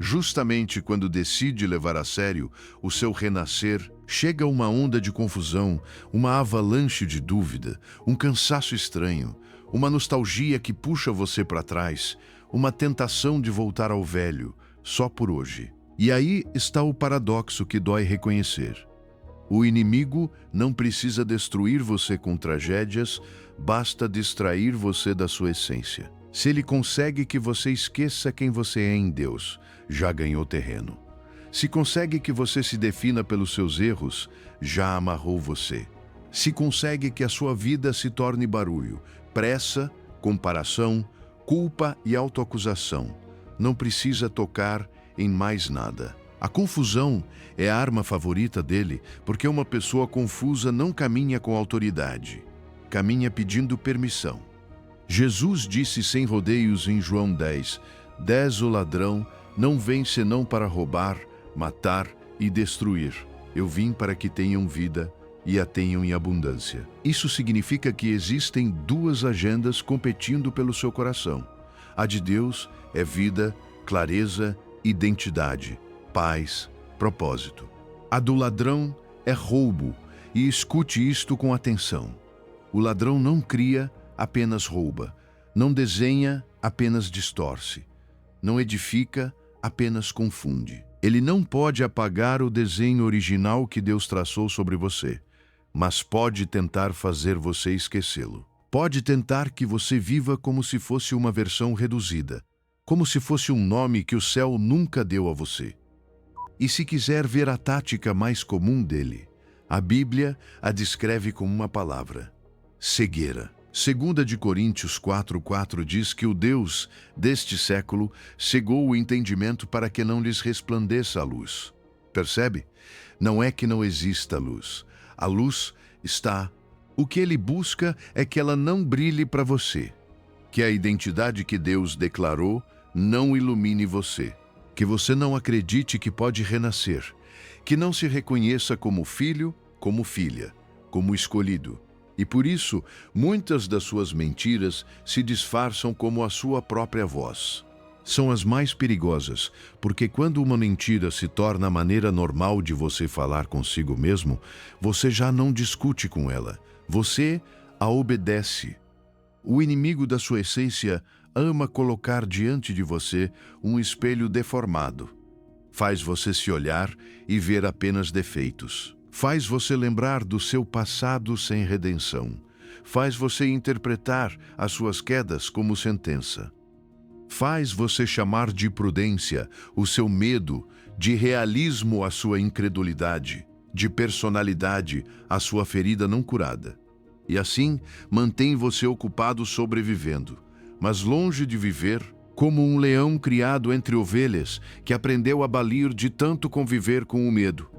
Justamente quando decide levar a sério o seu renascer, chega uma onda de confusão, uma avalanche de dúvida, um cansaço estranho, uma nostalgia que puxa você para trás, uma tentação de voltar ao velho, só por hoje. E aí está o paradoxo que dói reconhecer. O inimigo não precisa destruir você com tragédias, basta distrair você da sua essência. Se ele consegue que você esqueça quem você é em Deus, já ganhou terreno. Se consegue que você se defina pelos seus erros, já amarrou você. Se consegue que a sua vida se torne barulho, pressa, comparação, culpa e autoacusação, não precisa tocar em mais nada. A confusão é a arma favorita dele, porque uma pessoa confusa não caminha com autoridade, caminha pedindo permissão. Jesus disse sem rodeios em João 10, o ladrão não vem senão para roubar, matar e destruir. Eu vim para que tenham vida e a tenham em abundância. Isso significa que existem duas agendas competindo pelo seu coração. A de Deus é vida, clareza, identidade, paz, propósito. A do ladrão é roubo, e escute isto com atenção. O ladrão não cria, apenas rouba. Não desenha, apenas distorce. Não edifica, apenas confunde. Ele não pode apagar o desenho original que Deus traçou sobre você, mas pode tentar fazer você esquecê-lo. Pode tentar que você viva como se fosse uma versão reduzida, como se fosse um nome que o céu nunca deu a você. E se quiser ver a tática mais comum dele, a Bíblia a descreve como uma palavra: cegueira. 2 Coríntios 4:4 diz que o Deus deste século cegou o entendimento para que não lhes resplandeça a luz. Percebe? Não é que não exista luz. A luz está. O que ele busca é que ela não brilhe para você, que a identidade que Deus declarou não ilumine você, que você não acredite que pode renascer, que não se reconheça como filho, como filha, como escolhido. E por isso, muitas das suas mentiras se disfarçam como a sua própria voz. São as mais perigosas, porque quando uma mentira se torna a maneira normal de você falar consigo mesmo, você já não discute com ela, você a obedece. O inimigo da sua essência ama colocar diante de você um espelho deformado. Faz você se olhar e ver apenas defeitos. Faz você lembrar do seu passado sem redenção. Faz você interpretar as suas quedas como sentença. Faz você chamar de prudência o seu medo, de realismo a sua incredulidade, de personalidade a sua ferida não curada. E assim, mantém você ocupado sobrevivendo, mas longe de viver como um leão criado entre ovelhas que aprendeu a balir de tanto conviver com o medo.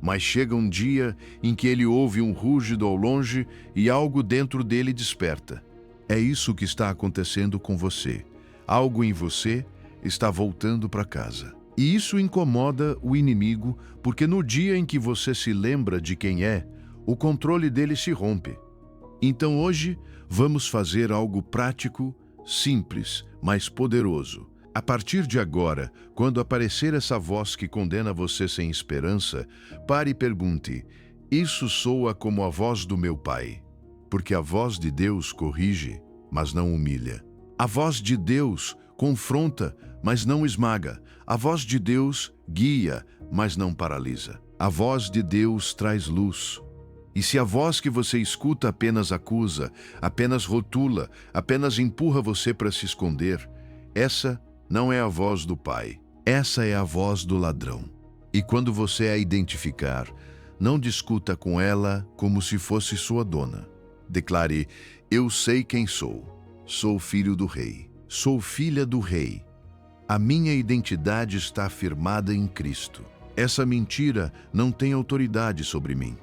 Mas chega um dia em que ele ouve um rúgido ao longe e algo dentro dele desperta. É isso que está acontecendo com você. Algo em você está voltando para casa. E isso incomoda o inimigo, porque no dia em que você se lembra de quem é, o controle dele se rompe. Então hoje, vamos fazer algo prático, simples, mas poderoso. A partir de agora, quando aparecer essa voz que condena você sem esperança, pare e pergunte: isso soa como a voz do meu Pai? Porque a voz de Deus corrige, mas não humilha. A voz de Deus confronta, mas não esmaga. A voz de Deus guia, mas não paralisa. A voz de Deus traz luz. E se a voz que você escuta apenas acusa, apenas rotula, apenas empurra você para se esconder, essa não é a voz do Pai. Essa é a voz do ladrão. E quando você a identificar, não discuta com ela como se fosse sua dona. Declare: eu sei quem sou. Sou filho do rei. Sou filha do rei. A minha identidade está firmada em Cristo. Essa mentira não tem autoridade sobre mim.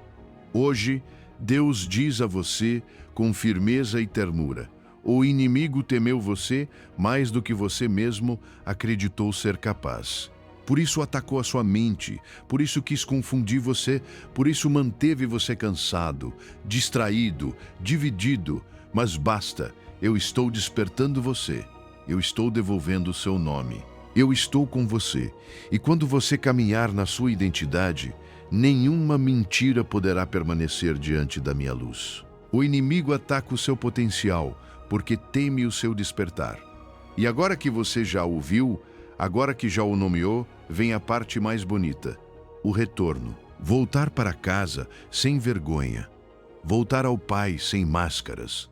Hoje, Deus diz a você com firmeza e ternura: o inimigo temeu você mais do que você mesmo acreditou ser capaz. Por isso atacou a sua mente, por isso quis confundir você, por isso manteve você cansado, distraído, dividido. Mas basta, eu estou despertando você, eu estou devolvendo o seu nome. Eu estou com você, e quando você caminhar na sua identidade, nenhuma mentira poderá permanecer diante da minha luz. O inimigo ataca o seu potencial, porque teme o seu despertar. E agora que você já o viu, agora que já o nomeou, vem a parte mais bonita: o retorno. Voltar para casa sem vergonha. Voltar ao Pai sem máscaras.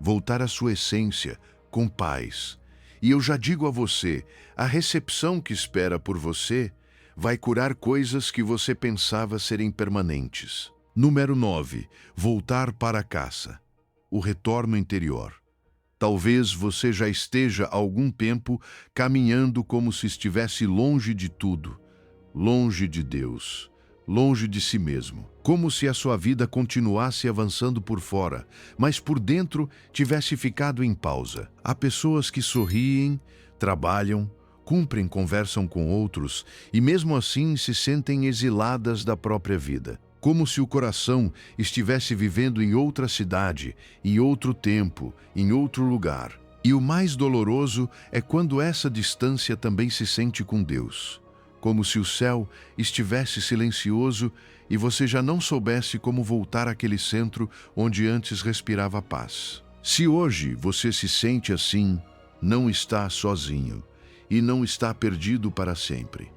Voltar à sua essência com paz. E eu já digo a você, a recepção que espera por você vai curar coisas que você pensava serem permanentes. Número 9. Voltar para casa. O retorno interior. Talvez você já esteja há algum tempo caminhando como se estivesse longe de tudo, longe de Deus, longe de si mesmo. Como se a sua vida continuasse avançando por fora, mas por dentro tivesse ficado em pausa. Há pessoas que sorriem, trabalham, cumprem, conversam com outros e mesmo assim se sentem exiladas da própria vida. Como se o coração estivesse vivendo em outra cidade, em outro tempo, em outro lugar. E o mais doloroso é quando essa distância também se sente com Deus. Como se o céu estivesse silencioso e você já não soubesse como voltar àquele centro onde antes respirava paz. Se hoje você se sente assim, não está sozinho e não está perdido para sempre.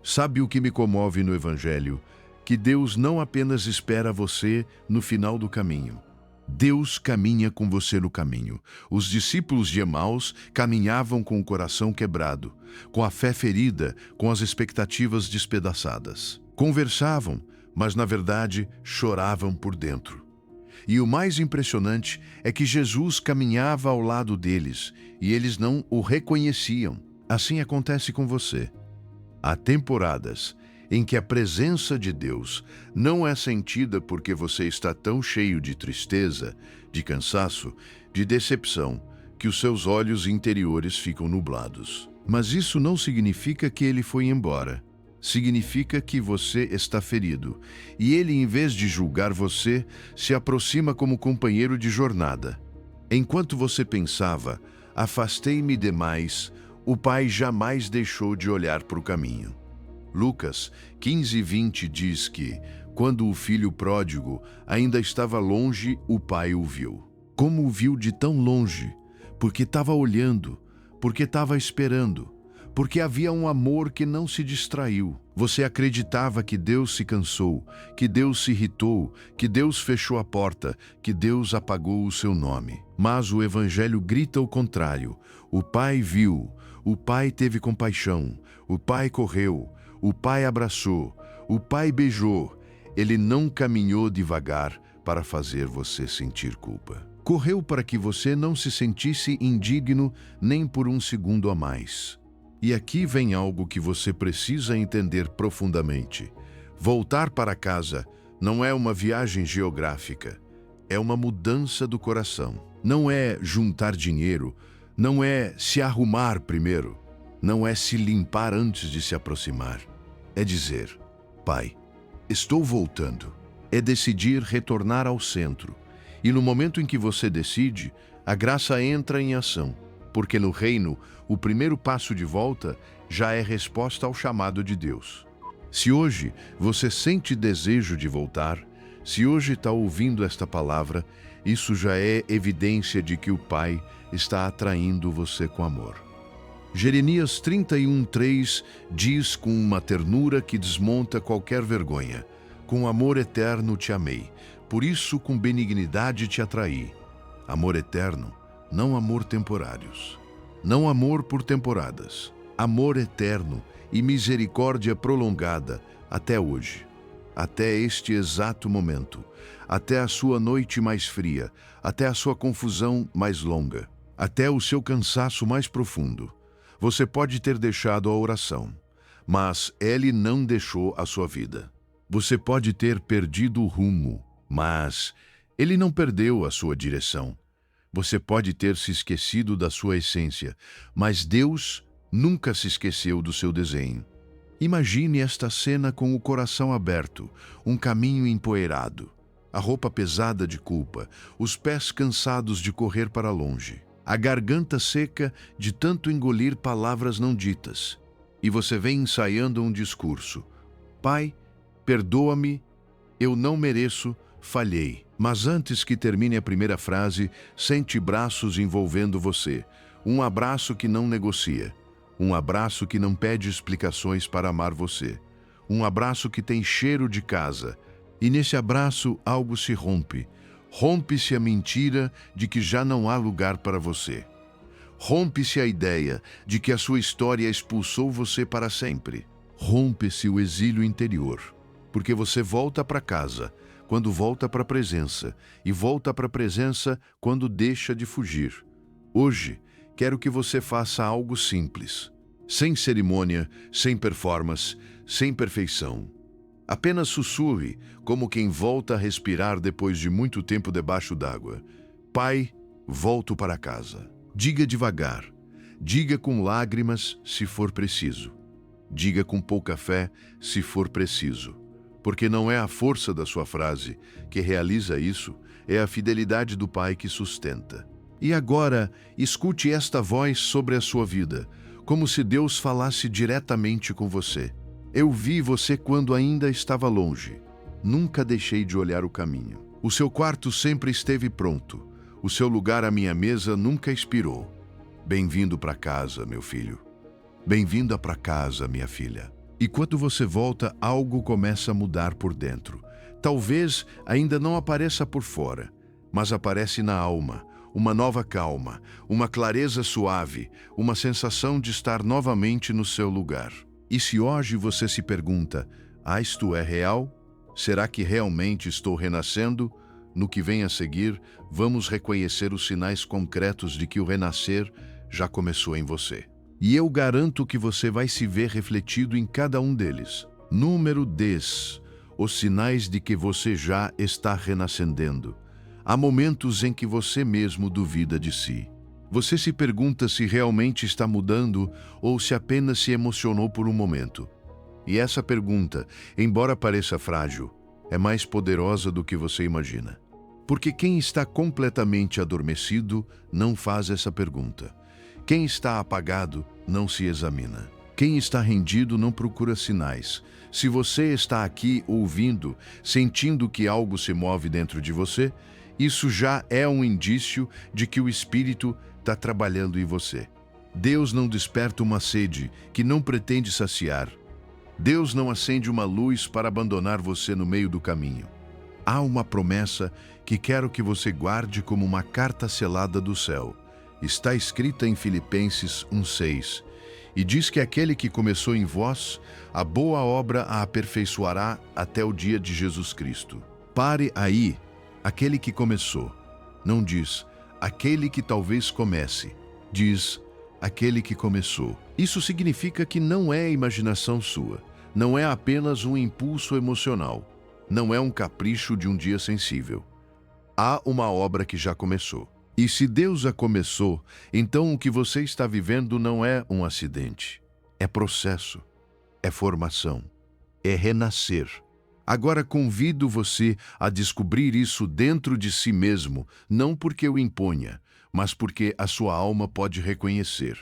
Sabe o que me comove no Evangelho? Que Deus não apenas espera você no final do caminho. Deus caminha com você no caminho. Os discípulos de Emaús caminhavam com o coração quebrado, com a fé ferida, com as expectativas despedaçadas. Conversavam, mas na verdade choravam por dentro. E o mais impressionante é que Jesus caminhava ao lado deles e eles não o reconheciam. Assim acontece com você. Há temporadas em que a presença de Deus não é sentida porque você está tão cheio de tristeza, de cansaço, de decepção, que os seus olhos interiores ficam nublados. Mas isso não significa que ele foi embora. Significa que você está ferido, e ele, em vez de julgar você, se aproxima como companheiro de jornada. Enquanto você pensava, afastei-me demais, o Pai jamais deixou de olhar para o caminho. Lucas 15:20 diz que, quando o filho pródigo ainda estava longe, o pai o viu. Como o viu de tão longe? Porque estava olhando, porque estava esperando, porque havia um amor que não se distraiu. Você acreditava que Deus se cansou, que Deus se irritou, que Deus fechou a porta, que Deus apagou o seu nome. Mas o Evangelho grita o contrário. O Pai viu, o Pai teve compaixão, o Pai correu, o Pai abraçou, o Pai beijou. Ele não caminhou devagar para fazer você sentir culpa. Correu para que você não se sentisse indigno nem por um segundo a mais. E aqui vem algo que você precisa entender profundamente. Voltar para casa não é uma viagem geográfica, é uma mudança do coração. Não é juntar dinheiro, não é se arrumar primeiro, não é se limpar antes de se aproximar. É dizer: Pai, estou voltando. É decidir retornar ao centro. E no momento em que você decide, a graça entra em ação. Porque no reino, o primeiro passo de volta já é resposta ao chamado de Deus. Se hoje você sente desejo de voltar, se hoje está ouvindo esta palavra, isso já é evidência de que o Pai está atraindo você com amor. Jeremias 31:3 diz com uma ternura que desmonta qualquer vergonha: com amor eterno te amei, por isso com benignidade te atraí. Amor eterno, não amor temporários. Não amor por temporadas. Amor eterno e misericórdia prolongada até hoje. Até este exato momento. Até a sua noite mais fria. Até a sua confusão mais longa. Até o seu cansaço mais profundo. Você pode ter deixado a oração. mas Ele não deixou a sua vida. Você pode ter perdido o rumo, mas Ele não perdeu a sua direção. Você pode ter se esquecido da sua essência, mas Deus nunca se esqueceu do seu desenho. Imagine esta cena com o coração aberto, um caminho empoeirado, a roupa pesada de culpa, os pés cansados de correr para longe, a garganta seca de tanto engolir palavras não ditas. E você vem ensaiando um discurso. Pai, perdoa-me, eu não mereço, falhei. Mas antes que termine a primeira frase, sente braços envolvendo você. Um abraço que não negocia. Um abraço que não pede explicações para amar você. Um abraço que tem cheiro de casa. E nesse abraço algo se rompe. Rompe-se a mentira de que já não há lugar para você. Rompe-se a ideia de que a sua história expulsou você para sempre. Rompe-se o exílio interior. Porque você volta para casa quando volta para a presença, e volta para a presença quando deixa de fugir. Hoje, quero que você faça algo simples, sem cerimônia, sem performance, sem perfeição. Apenas sussurre, como quem volta a respirar depois de muito tempo debaixo d'água. Pai, volto para casa. Diga devagar. Diga com lágrimas, se for preciso. Diga com pouca fé, se for preciso. Porque não é a força da sua frase que realiza isso, é a fidelidade do Pai que sustenta. E agora, escute esta voz sobre a sua vida, como se Deus falasse diretamente com você. Eu vi você quando ainda estava longe. Nunca deixei de olhar o caminho. O seu quarto sempre esteve pronto. O seu lugar à minha mesa nunca expirou. Bem-vindo para casa, meu filho. Bem-vinda para casa, minha filha. E quando você volta, algo começa a mudar por dentro. Talvez ainda não apareça por fora, mas aparece na alma, uma nova calma, uma clareza suave, uma sensação de estar novamente no seu lugar. E se hoje você se pergunta, isto é real? Será que realmente estou renascendo? No que vem a seguir, vamos reconhecer os sinais concretos de que o renascer já começou em você. E eu garanto que você vai se ver refletido em cada um deles. Número 10. Os sinais de que você já está renascendendo. Há momentos em que você mesmo duvida de si. Você se pergunta se realmente está mudando ou se apenas se emocionou por um momento. E essa pergunta, embora pareça frágil, é mais poderosa do que você imagina. Porque quem está completamente adormecido não faz essa pergunta. Quem está apagado não se examina. Quem está rendido não procura sinais. Se você está aqui ouvindo, sentindo que algo se move dentro de você, isso já é um indício de que o Espírito está trabalhando em você. Deus não desperta uma sede que não pretende saciar. Deus não acende uma luz para abandonar você no meio do caminho. Há uma promessa que quero que você guarde como uma carta selada do céu. Está escrita em Filipenses 1:6, e diz que aquele que começou em vós, a boa obra a aperfeiçoará até o dia de Jesus Cristo. Pare aí, aquele que começou. Não diz, aquele que talvez comece. Diz, aquele que começou. Isso significa que não é imaginação sua. Não é apenas um impulso emocional. Não é um capricho de um dia sensível. Há uma obra que já começou. E se Deus a começou, então o que você está vivendo não é um acidente. É processo, é formação, é renascer. Agora convido você a descobrir isso dentro de si mesmo, não porque eu imponha, mas porque a sua alma pode reconhecer.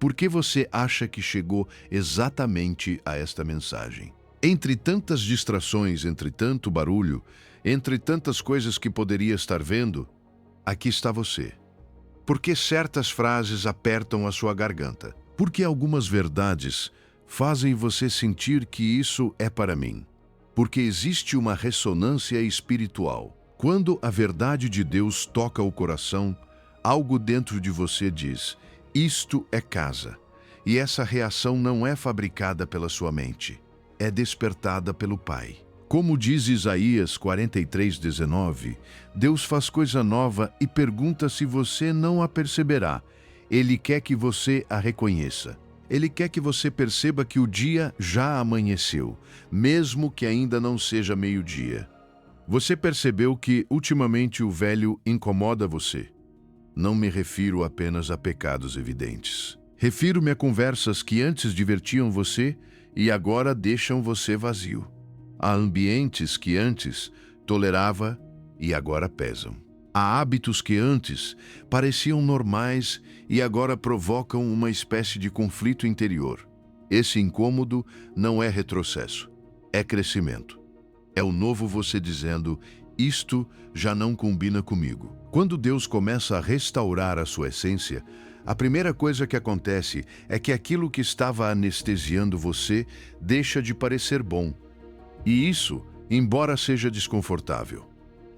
Por que você acha que chegou exatamente a esta mensagem? Entre tantas distrações, entre tanto barulho, entre tantas coisas que poderia estar vendo, aqui está você. Por que certas frases apertam a sua garganta? Porque algumas verdades fazem você sentir que isso é para mim. Porque existe uma ressonância espiritual. Quando a verdade de Deus toca o coração, algo dentro de você diz, isto é casa. E essa reação não é fabricada pela sua mente, é despertada pelo Pai. Como diz Isaías 43:19, Deus faz coisa nova e pergunta se você não a perceberá. Ele quer que você a reconheça. Ele quer que você perceba que o dia já amanheceu, mesmo que ainda não seja meio-dia. Você percebeu que, ultimamente, o velho incomoda você? Não me refiro apenas a pecados evidentes. Refiro-me a conversas que antes divertiam você e agora deixam você vazio. Há ambientes que antes tolerava e agora pesam. Há hábitos que antes pareciam normais e agora provocam uma espécie de conflito interior. Esse incômodo não é retrocesso, é crescimento. É o novo você dizendo, isto já não combina comigo. Quando Deus começa a restaurar a sua essência, a primeira coisa que acontece é que aquilo que estava anestesiando você deixa de parecer bom. E isso, embora seja desconfortável,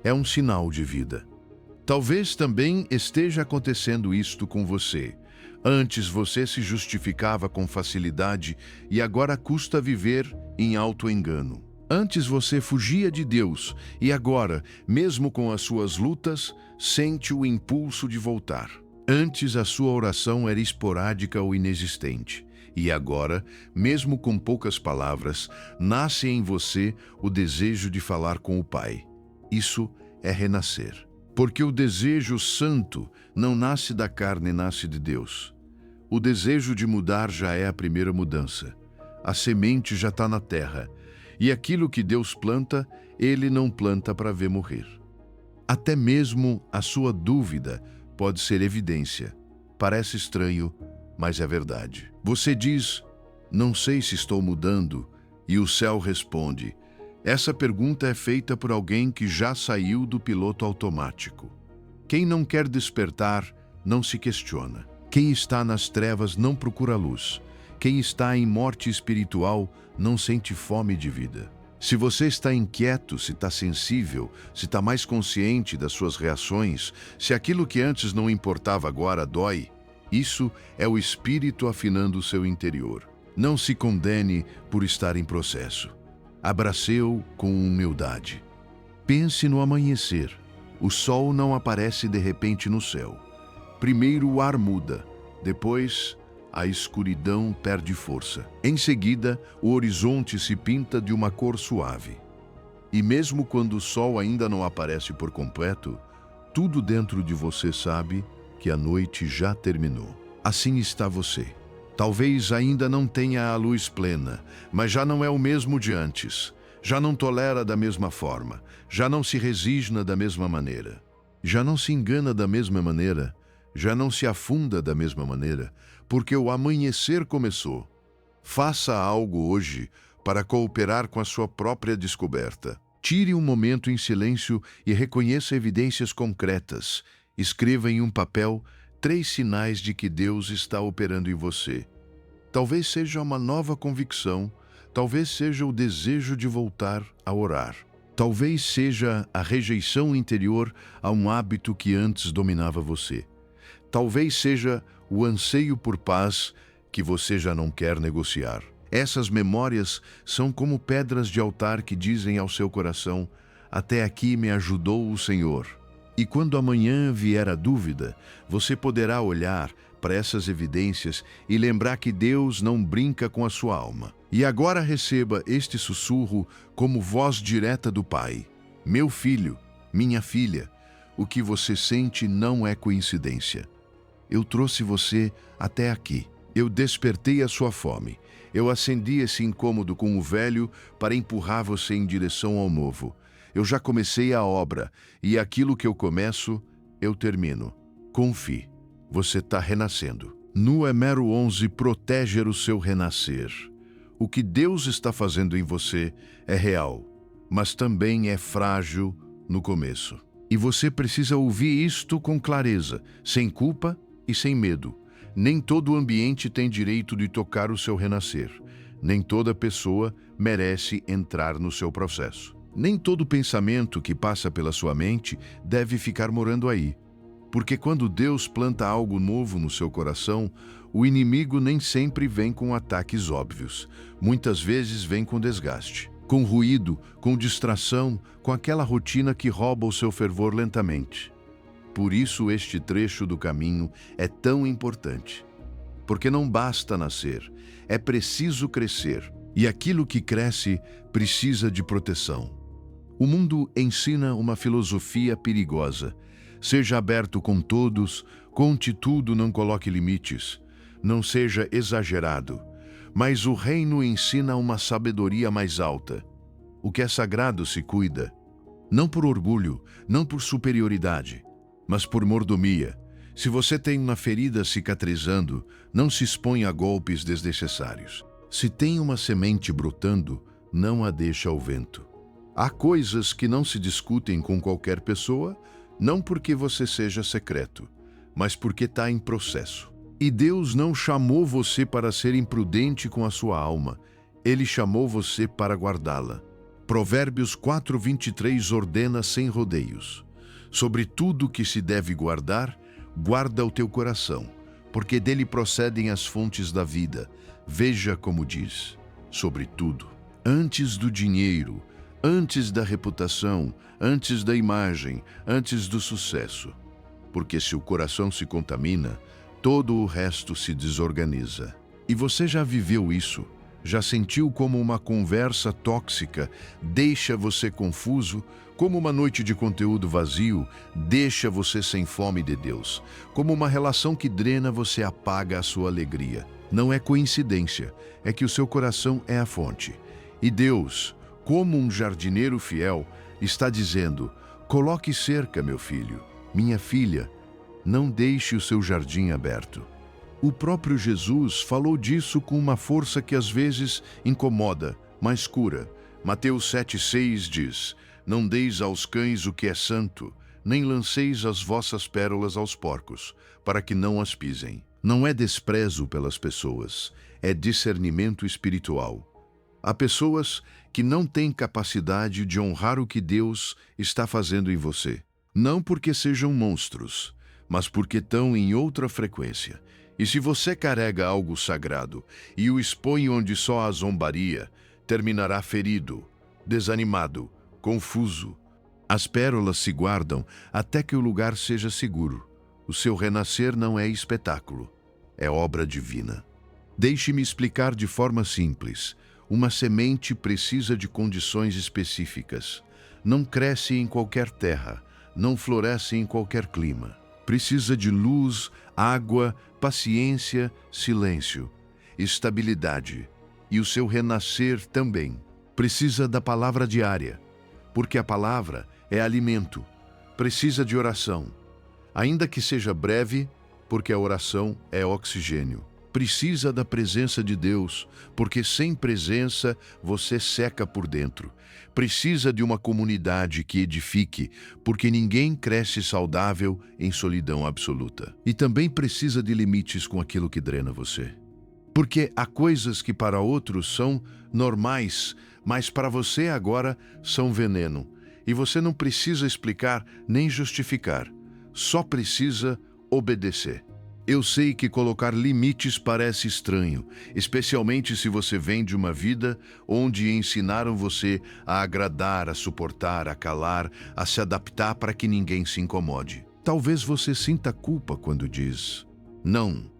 é um sinal de vida. Talvez também esteja acontecendo isto com você. Antes você se justificava com facilidade e agora custa viver em auto-engano. Antes você fugia de Deus e agora, mesmo com as suas lutas, sente o impulso de voltar. Antes a sua oração era esporádica ou inexistente. E agora, mesmo com poucas palavras, nasce em você o desejo de falar com o Pai. Isso é renascer. Porque o desejo santo não nasce da carne, nasce de Deus. O desejo de mudar já é a primeira mudança. A semente já está na terra. E aquilo que Deus planta, Ele não planta para ver morrer. Até mesmo a sua dúvida pode ser evidência. Parece estranho, mas é verdade. Você diz, não sei se estou mudando, e o céu responde, essa pergunta é feita por alguém que já saiu do piloto automático. Quem não quer despertar, não se questiona. Quem está nas trevas não procura luz. Quem está em morte espiritual não sente fome de vida. Se você está inquieto, se está sensível, se está mais consciente das suas reações, se aquilo que antes não importava agora dói, isso é o Espírito afinando o seu interior. Não se condene por estar em processo. Abrace-o com humildade. Pense no amanhecer. O sol não aparece de repente no céu. Primeiro o ar muda, depois a escuridão perde força. Em seguida, o horizonte se pinta de uma cor suave. E mesmo quando o sol ainda não aparece por completo, tudo dentro de você sabe que a noite já terminou. Assim está você. Talvez ainda não tenha a luz plena, mas já não é o mesmo de antes. Já não tolera da mesma forma, já não se resigna da mesma maneira, já não se engana da mesma maneira, já não se afunda da mesma maneira, porque o amanhecer começou. Faça algo hoje para cooperar com a sua própria descoberta. Tire um momento em silêncio e reconheça evidências concretas. Escreva em um papel 3 sinais de que Deus está operando em você. Talvez seja uma nova convicção, talvez seja o desejo de voltar a orar. Talvez seja a rejeição interior a um hábito que antes dominava você. Talvez seja o anseio por paz que você já não quer negociar. Essas memórias são como pedras de altar que dizem ao seu coração, até aqui me ajudou o Senhor. E quando amanhã vier a dúvida, você poderá olhar para essas evidências e lembrar que Deus não brinca com a sua alma. E agora receba este sussurro como voz direta do Pai. Meu filho, minha filha, o que você sente não é coincidência. Eu trouxe você até aqui. Eu despertei a sua fome. Eu acendi esse incômodo com o velho para empurrar você em direção ao novo. Eu já comecei a obra, e aquilo que eu começo, eu termino. Confie, você está renascendo. No Número 11, proteger o seu renascer. O que Deus está fazendo em você é real, mas também é frágil no começo. E você precisa ouvir isto com clareza, sem culpa e sem medo. Nem todo ambiente tem direito de tocar o seu renascer. Nem toda pessoa merece entrar no seu processo. Nem todo pensamento que passa pela sua mente deve ficar morando aí. Porque quando Deus planta algo novo no seu coração, o inimigo nem sempre vem com ataques óbvios. Muitas vezes vem com desgaste, com ruído, com distração, com aquela rotina que rouba o seu fervor lentamente. Por isso este trecho do caminho é tão importante. porque não basta nascer, é preciso crescer. E aquilo que cresce precisa de proteção. O mundo ensina uma filosofia perigosa. Seja aberto com todos, conte tudo, não coloque limites. Não seja exagerado. Mas o reino ensina uma sabedoria mais alta. O que é sagrado se cuida. Não por orgulho, não por superioridade, mas por mordomia. Se você tem uma ferida cicatrizando, não se exponha a golpes desnecessários. Se tem uma semente brotando, não a deixe ao vento. Há coisas que não se discutem com qualquer pessoa, não porque você seja secreto, mas porque está em processo. E Deus não chamou você para ser imprudente com a sua alma. Ele chamou você para guardá-la. Provérbios 4:23 ordena sem rodeios. Sobre tudo que se deve guardar, guarda o teu coração, porque dele procedem as fontes da vida. Veja como diz, sobre tudo. Antes do dinheiro, antes da reputação, antes da imagem, antes do sucesso. Porque se o coração se contamina, todo o resto se desorganiza. E você já viveu isso? Já sentiu como uma conversa tóxica deixa você confuso? Como uma noite de conteúdo vazio deixa você sem fome de Deus? Como uma relação que drena você apaga a sua alegria? Não é coincidência, é que o seu coração é a fonte. E Deus, como um jardineiro fiel, está dizendo: coloque cerca, meu filho, minha filha, não deixe o seu jardim aberto. O próprio Jesus falou disso com uma força que às vezes incomoda, mas cura. Mateus 7,6 diz: não deis aos cães o que é santo, nem lanceis as vossas pérolas aos porcos, para que não as pisem. Não é desprezo pelas pessoas, é discernimento espiritual. Há pessoas que não têm capacidade de honrar o que Deus está fazendo em você. Não porque sejam monstros, mas porque estão em outra frequência. E se você carrega algo sagrado e o expõe onde só há zombaria, terminará ferido, desanimado, confuso. As pérolas se guardam até que o lugar seja seguro. O seu renascer não é espetáculo, é obra divina. Deixe-me explicar de forma simples. Uma semente precisa de condições específicas. Não cresce em qualquer terra, não floresce em qualquer clima. Precisa de luz, água, paciência, silêncio, estabilidade. E o seu renascer também. Precisa da palavra diária, porque a palavra é alimento. Precisa de oração, ainda que seja breve, porque a oração é oxigênio. Precisa da presença de Deus, porque sem presença você seca por dentro. Precisa de uma comunidade que edifique, porque ninguém cresce saudável em solidão absoluta. E também precisa de limites com aquilo que drena você. Porque há coisas que para outros são normais, mas para você agora são veneno. E você não precisa explicar nem justificar, só precisa obedecer. Eu sei que colocar limites parece estranho, especialmente se você vem de uma vida onde ensinaram você a agradar, a suportar, a calar, a se adaptar para que ninguém se incomode. Talvez você sinta culpa quando diz não.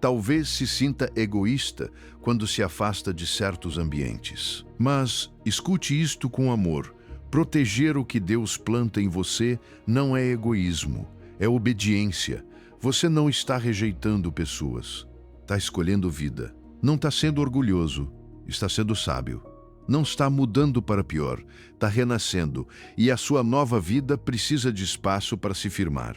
Talvez se sinta egoísta quando se afasta de certos ambientes. Mas escute isto com amor. Proteger o que Deus planta em você não é egoísmo, é obediência. Você não está rejeitando pessoas, está escolhendo vida. Não está sendo orgulhoso, está sendo sábio. Não está mudando para pior, está renascendo, e a sua nova vida precisa de espaço para se firmar.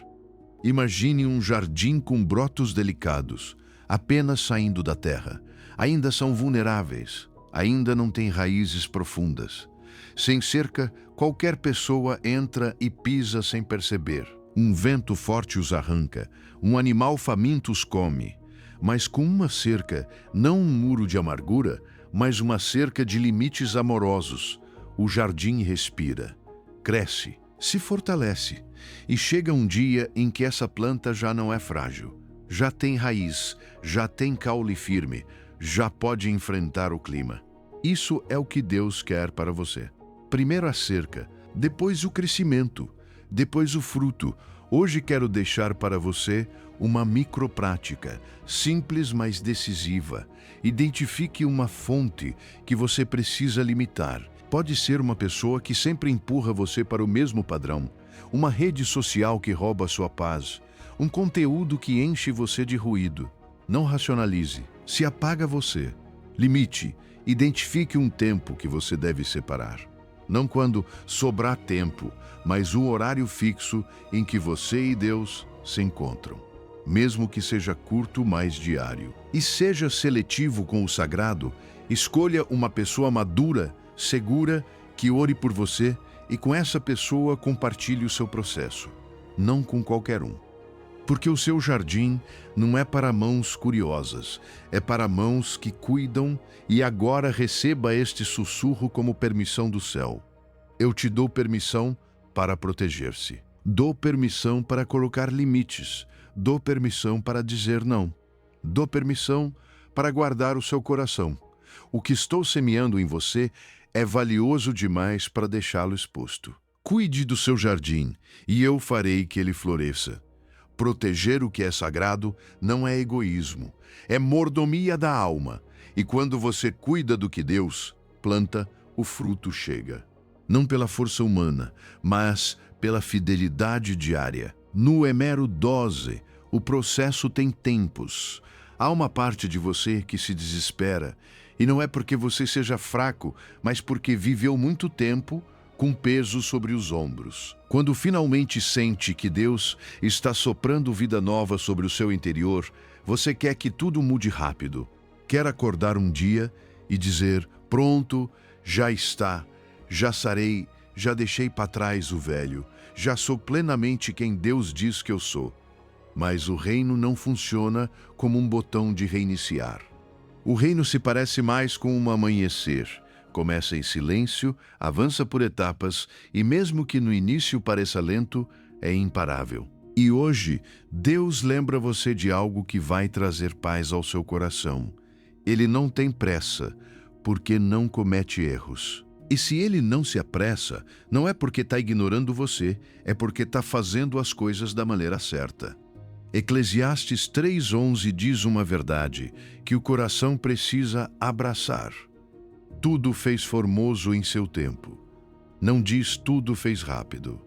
Imagine um jardim com brotos delicados, apenas saindo da terra. Ainda são vulneráveis, ainda não têm raízes profundas. Sem cerca, qualquer pessoa entra e pisa sem perceber. Um vento forte os arranca, um animal faminto os come. Mas com uma cerca, não um muro de amargura, mas uma cerca de limites amorosos, o jardim respira, cresce, se fortalece. E chega um dia em que essa planta já não é frágil, já tem raiz, já tem caule firme, já pode enfrentar o clima. Isso é o que Deus quer para você. Primeiro a cerca, depois o crescimento, depois o fruto, Hoje quero deixar para você uma microprática, simples mas decisiva. Identifique uma fonte que você precisa limitar. Pode ser uma pessoa que sempre empurra você para o mesmo padrão, uma rede social que rouba sua paz, um conteúdo que enche você de ruído. Não racionalize, se apaga você. Limite, identifique um tempo que você deve separar. Não quando sobrar tempo, mas um horário fixo em que você e Deus se encontram. Mesmo que seja curto, mas diário. E seja seletivo com o sagrado, escolha uma pessoa madura, segura, que ore por você e com essa pessoa compartilhe o seu processo. Não com qualquer um. Porque o seu jardim não é para mãos curiosas, é para mãos que cuidam, e agora receba este sussurro como permissão do céu. Eu te dou permissão para proteger-se. Dou permissão para colocar limites. Dou permissão para dizer não. Dou permissão para guardar o seu coração. O que estou semeando em você é valioso demais para deixá-lo exposto. Cuide do seu jardim, e eu farei que ele floresça. Proteger o que é sagrado não é egoísmo, é mordomia da alma. E quando você cuida do que Deus planta, o fruto chega. Não pela força humana, mas pela fidelidade diária. No Emero 12, o processo tem tempos. Há uma parte de você que se desespera, e não é porque você seja fraco, mas porque viveu muito tempo com peso sobre os ombros. Quando finalmente sente que Deus está soprando vida nova sobre o seu interior, você quer que tudo mude rápido. Quer acordar um dia e dizer, pronto, já está, já sarei, já deixei para trás o velho, já sou plenamente quem Deus diz que eu sou. Mas o reino não funciona como um botão de reiniciar. O reino se parece mais com um amanhecer. Começa em silêncio, avança por etapas e mesmo que no início pareça lento, é imparável. E hoje, Deus lembra você de algo que vai trazer paz ao seu coração. Ele não tem pressa, porque não comete erros. E se ele não se apressa, não é porque está ignorando você, é porque está fazendo as coisas da maneira certa. Eclesiastes 3:11 diz uma verdade que o coração precisa abraçar. Tudo fez formoso em seu tempo. Não diz tudo fez rápido.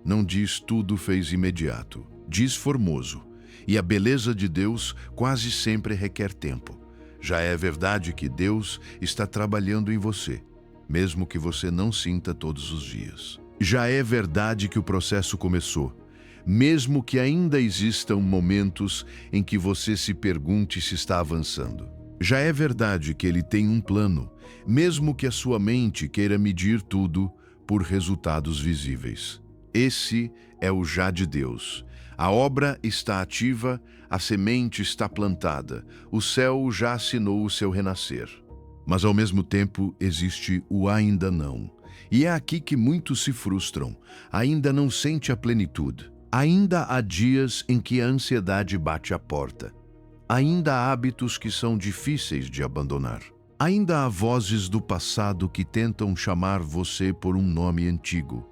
Não diz tudo fez imediato. Diz formoso. E a beleza de Deus quase sempre requer tempo. Já é verdade que Deus está trabalhando em você, mesmo que você não sinta todos os dias. Já é verdade que o processo começou, mesmo que ainda existam momentos em que você se pergunte se está avançando. Já é verdade que Ele tem um plano, mesmo que a sua mente queira medir tudo por resultados visíveis. Esse é o já de Deus. A obra está ativa, a semente está plantada, o céu já assinou o seu renascer. Mas ao mesmo tempo existe o ainda não. E é aqui que muitos se frustram. Ainda não sente a plenitude. Ainda há dias em que a ansiedade bate à porta. Ainda há hábitos que são difíceis de abandonar. Ainda há vozes do passado que tentam chamar você por um nome antigo.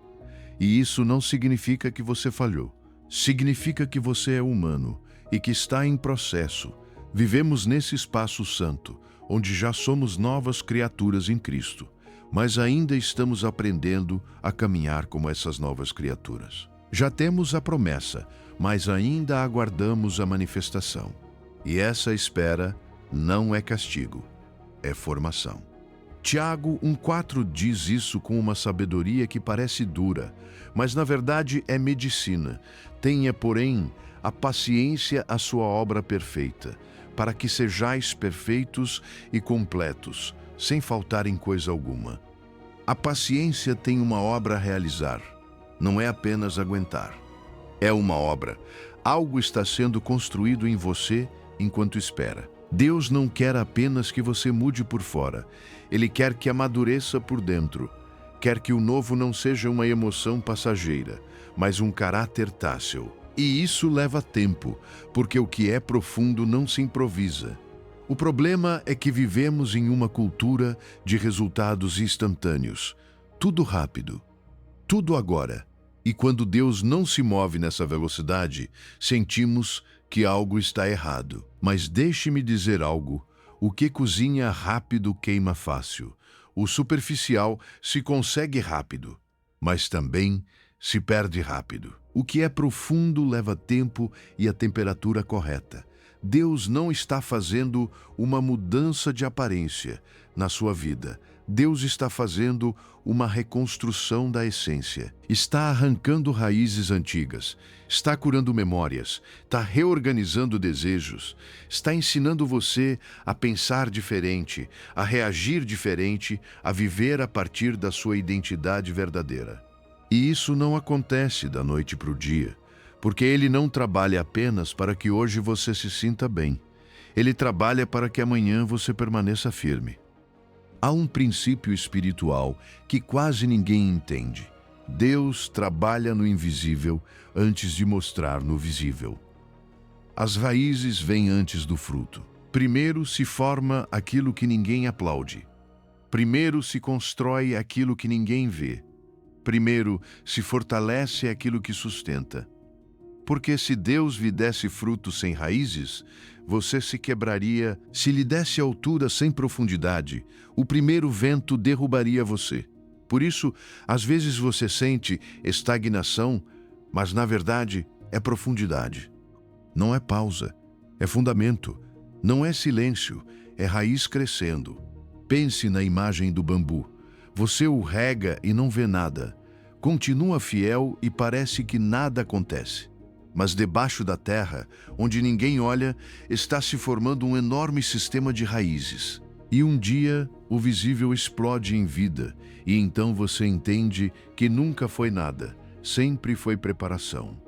E isso não significa que você falhou. Significa que você é humano e que está em processo. Vivemos nesse espaço santo, onde já somos novas criaturas em Cristo, mas ainda estamos aprendendo a caminhar como essas novas criaturas. Já temos a promessa, mas ainda aguardamos a manifestação. E essa espera não é castigo, é formação. Tiago 1,4 diz isso com uma sabedoria que parece dura, mas na verdade é medicina. Tenha, porém, a paciência a sua obra perfeita, para que sejais perfeitos e completos, sem faltar em coisa alguma. A paciência tem uma obra a realizar, não é apenas aguentar. É uma obra. Algo está sendo construído em você enquanto espera. Deus não quer apenas que você mude por fora. Ele quer que amadureça por dentro. Quer que o novo não seja uma emoção passageira, mas um caráter tácil. E isso leva tempo, porque o que é profundo não se improvisa. O problema é que vivemos em uma cultura de resultados instantâneos. Tudo rápido. Tudo agora. E quando Deus não se move nessa velocidade, sentimos que algo está errado. Mas deixe-me dizer algo: o que cozinha rápido queima fácil. O superficial se consegue rápido, mas também se perde rápido. O que é profundo leva tempo e a temperatura correta. Deus não está fazendo uma mudança de aparência na sua vida. Deus está fazendo uma reconstrução da essência. Está arrancando raízes antigas, está curando memórias, está reorganizando desejos, está ensinando você a pensar diferente, a reagir diferente, a viver a partir da sua identidade verdadeira. E isso não acontece da noite para o dia, porque Ele não trabalha apenas para que hoje você se sinta bem. Ele trabalha para que amanhã você permaneça firme. Há um princípio espiritual que quase ninguém entende. Deus trabalha no invisível antes de mostrar no visível. As raízes vêm antes do fruto. Primeiro se forma aquilo que ninguém aplaude. Primeiro se constrói aquilo que ninguém vê. Primeiro se fortalece aquilo que sustenta. Porque se Deus lhe desse frutos sem raízes, você se quebraria. Se lhe desse altura sem profundidade, o primeiro vento derrubaria você. Por isso, às vezes você sente estagnação, mas na verdade é profundidade. Não é pausa, é fundamento. Não é silêncio, é raiz crescendo. Pense na imagem do bambu. Você o rega e não vê nada. Continua fiel e parece que nada acontece. Mas debaixo da terra, onde ninguém olha, está se formando um enorme sistema de raízes. E um dia, o visível explode em vida, e então você entende que nunca foi nada, sempre foi preparação.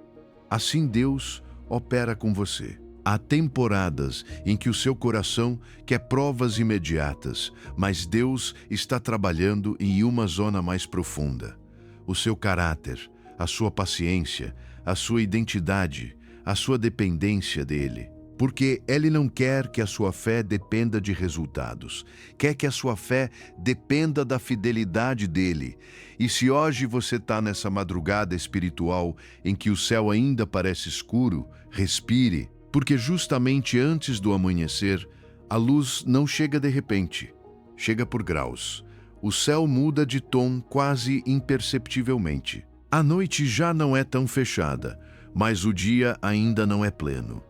Assim Deus opera com você. Há temporadas em que o seu coração quer provas imediatas, mas Deus está trabalhando em uma zona mais profunda. O seu caráter, a sua paciência, a sua identidade, a sua dependência dele. Porque Ele não quer que a sua fé dependa de resultados. Quer que a sua fé dependa da fidelidade dele. E se hoje você está nessa madrugada espiritual em que o céu ainda parece escuro, respire, porque justamente antes do amanhecer, a luz não chega de repente, chega por graus. O céu muda de tom quase imperceptivelmente. A noite já não é tão fechada, mas o dia ainda não é pleno.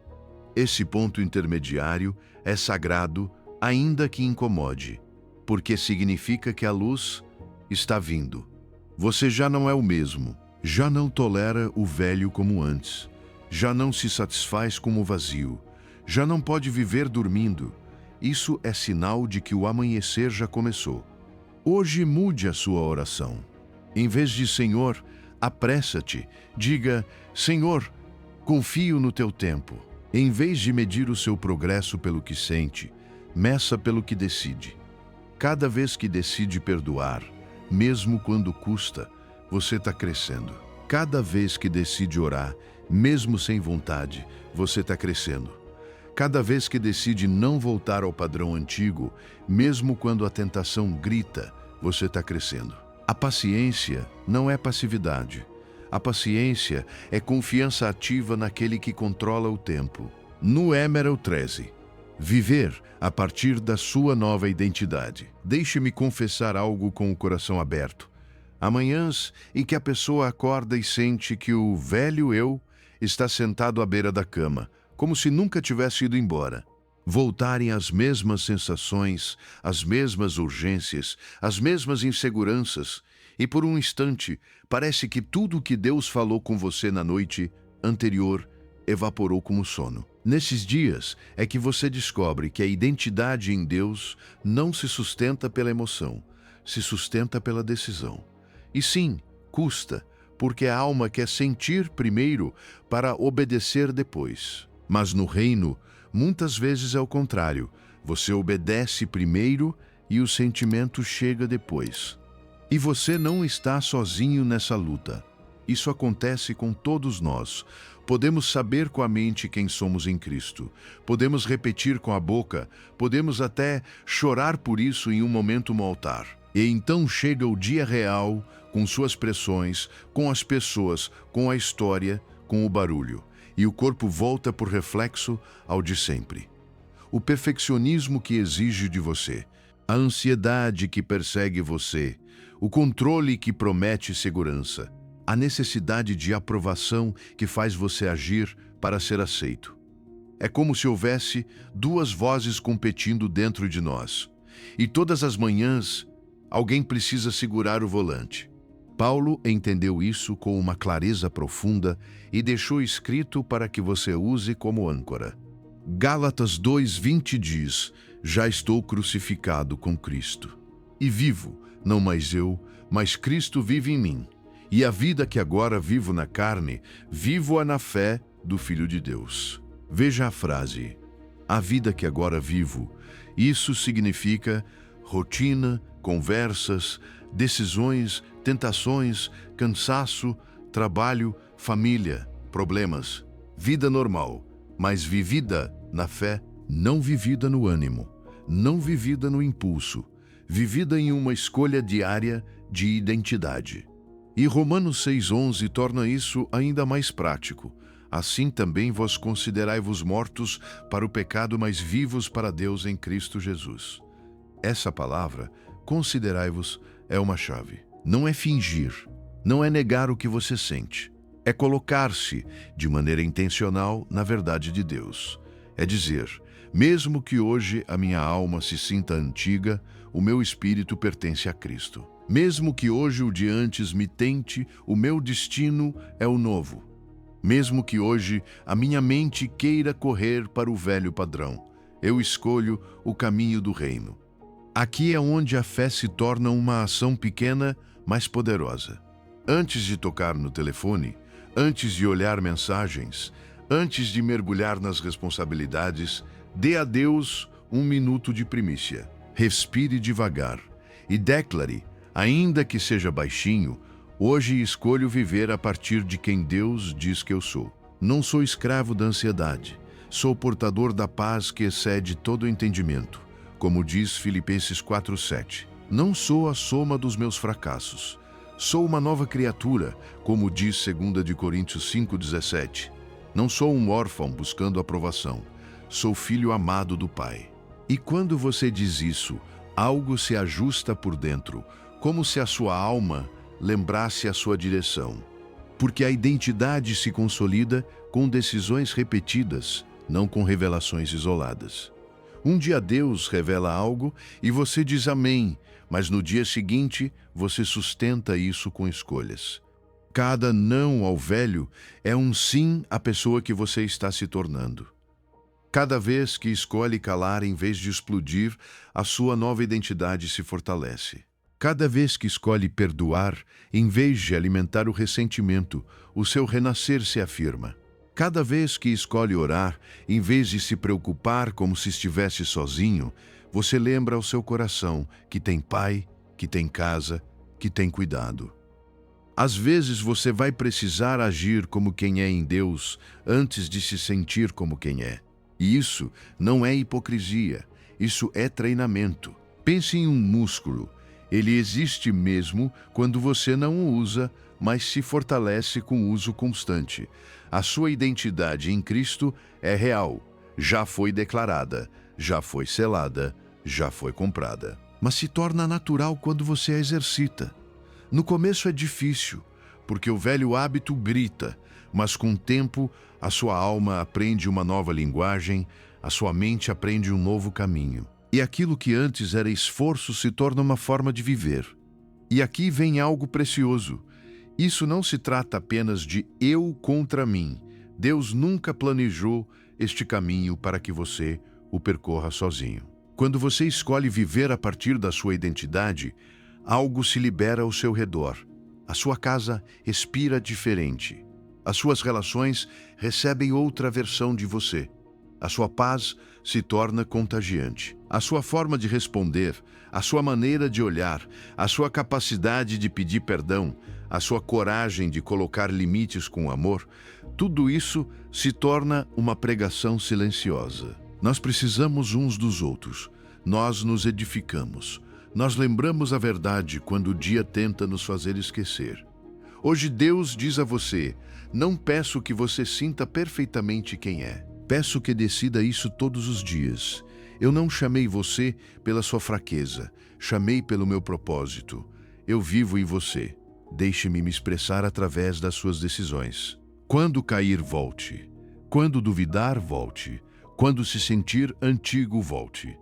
Esse ponto intermediário é sagrado, ainda que incomode, porque significa que a luz está vindo. Você já não é o mesmo, já não tolera o velho como antes, já não se satisfaz com o vazio, já não pode viver dormindo. Isso é sinal de que o amanhecer já começou. Hoje mude a sua oração. Em vez de Senhor, apressa-te, diga: Senhor, confio no teu tempo. Em vez de medir o seu progresso pelo que sente, meça pelo que decide. Cada vez que decide perdoar, mesmo quando custa, você está crescendo. Cada vez que decide orar, mesmo sem vontade, você está crescendo. Cada vez que decide não voltar ao padrão antigo, mesmo quando a tentação grita, você está crescendo. A paciência não é passividade. A paciência é confiança ativa naquele que controla o tempo. No Emerald 13, viver a partir da sua nova identidade. Deixe-me confessar algo com o coração aberto. Há manhãs em que a pessoa acorda e sente que o velho eu está sentado à beira da cama, como se nunca tivesse ido embora. Voltarem as mesmas sensações, as mesmas urgências, as mesmas inseguranças, e por um instante parece que tudo o que Deus falou com você na noite anterior evaporou como sono. Nesses dias é que você descobre que a identidade em Deus não se sustenta pela emoção, se sustenta pela decisão. E sim, custa, porque a alma quer sentir primeiro para obedecer depois. Mas no reino, muitas vezes é o contrário. Você obedece primeiro e o sentimento chega depois. E você não está sozinho nessa luta. Isso acontece com todos nós. Podemos saber com a mente quem somos em Cristo. Podemos repetir com a boca. Podemos até chorar por isso em um momento no altar. E então chega o dia real, com suas pressões, com as pessoas, com a história, com o barulho. E o corpo volta por reflexo ao de sempre. O perfeccionismo que exige de você, a ansiedade que persegue você, o controle que promete segurança, a necessidade de aprovação que faz você agir para ser aceito. É como se houvesse duas vozes competindo dentro de nós. E todas as manhãs, alguém precisa segurar o volante. Paulo entendeu isso com uma clareza profunda e deixou escrito para que você use como âncora. Gálatas 2:20 diz: já estou crucificado com Cristo. E vivo, não mais eu, mas Cristo vive em mim. E a vida que agora vivo na carne, vivo-a na fé do Filho de Deus. Veja a frase, a vida que agora vivo. Isso significa rotina, conversas, decisões, tentações, cansaço, trabalho, família, problemas. Vida normal, mas vivida na fé, não vivida no ânimo, não vivida no impulso, vivida em uma escolha diária de identidade. E Romanos 6:11 torna isso ainda mais prático. Assim também vós considerai-vos mortos para o pecado, mas vivos para Deus em Cristo Jesus. Essa palavra, considerai-vos, é uma chave. Não é fingir, não é negar o que você sente. É colocar-se, de maneira intencional, na verdade de Deus. É dizer, mesmo que hoje a minha alma se sinta antiga, o meu espírito pertence a Cristo. Mesmo que hoje o de antes me tente, o meu destino é o novo. Mesmo que hoje a minha mente queira correr para o velho padrão, eu escolho o caminho do reino. Aqui é onde a fé se torna uma ação pequena, mas poderosa. Antes de tocar no telefone, antes de olhar mensagens, antes de mergulhar nas responsabilidades, dê a Deus 1 minuto de primícia. Respire devagar e declare, ainda que seja baixinho, hoje escolho viver a partir de quem Deus diz que eu sou. Não sou escravo da ansiedade. Sou portador da paz que excede todo o entendimento, como diz Filipenses 4:7. Não sou a soma dos meus fracassos. Sou uma nova criatura, como diz 2 de Coríntios 5:17. Não sou um órfão buscando aprovação. Sou filho amado do Pai. E quando você diz isso, algo se ajusta por dentro, como se a sua alma lembrasse a sua direção. Porque a identidade se consolida com decisões repetidas, não com revelações isoladas. Um dia Deus revela algo e você diz amém, mas no dia seguinte você sustenta isso com escolhas. Cada não ao velho é um sim à pessoa que você está se tornando. Cada vez que escolhe calar em vez de explodir, a sua nova identidade se fortalece. Cada vez que escolhe perdoar, em vez de alimentar o ressentimento, o seu renascer se afirma. Cada vez que escolhe orar, em vez de se preocupar como se estivesse sozinho, você lembra ao seu coração que tem pai, que tem casa, que tem cuidado. Às vezes você vai precisar agir como quem é em Deus antes de se sentir como quem é. E isso não é hipocrisia, isso é treinamento. Pense em um músculo. Ele existe mesmo quando você não o usa, mas se fortalece com o uso constante. A sua identidade em Cristo é real, já foi declarada, já foi selada, já foi comprada. Mas se torna natural quando você a exercita. No começo é difícil, porque o velho hábito grita, mas com o tempo a sua alma aprende uma nova linguagem, a sua mente aprende um novo caminho. E aquilo que antes era esforço se torna uma forma de viver. E aqui vem algo precioso. Isso não se trata apenas de eu contra mim. Deus nunca planejou este caminho para que você o percorra sozinho. Quando você escolhe viver a partir da sua identidade, algo se libera ao seu redor. A sua casa respira diferente. As suas relações recebem outra versão de você. A sua paz se torna contagiante. A sua forma de responder, a sua maneira de olhar, a sua capacidade de pedir perdão, a sua coragem de colocar limites com amor, tudo isso se torna uma pregação silenciosa. Nós precisamos uns dos outros. Nós nos edificamos. Nós lembramos a verdade quando o dia tenta nos fazer esquecer. Hoje Deus diz a você: não peço que você sinta perfeitamente quem é. Peço que decida isso todos os dias. Eu não chamei você pela sua fraqueza, chamei pelo meu propósito. Eu vivo em você. Deixe-me me expressar através das suas decisões. Quando cair, volte. Quando duvidar, volte. Quando se sentir antigo, volte.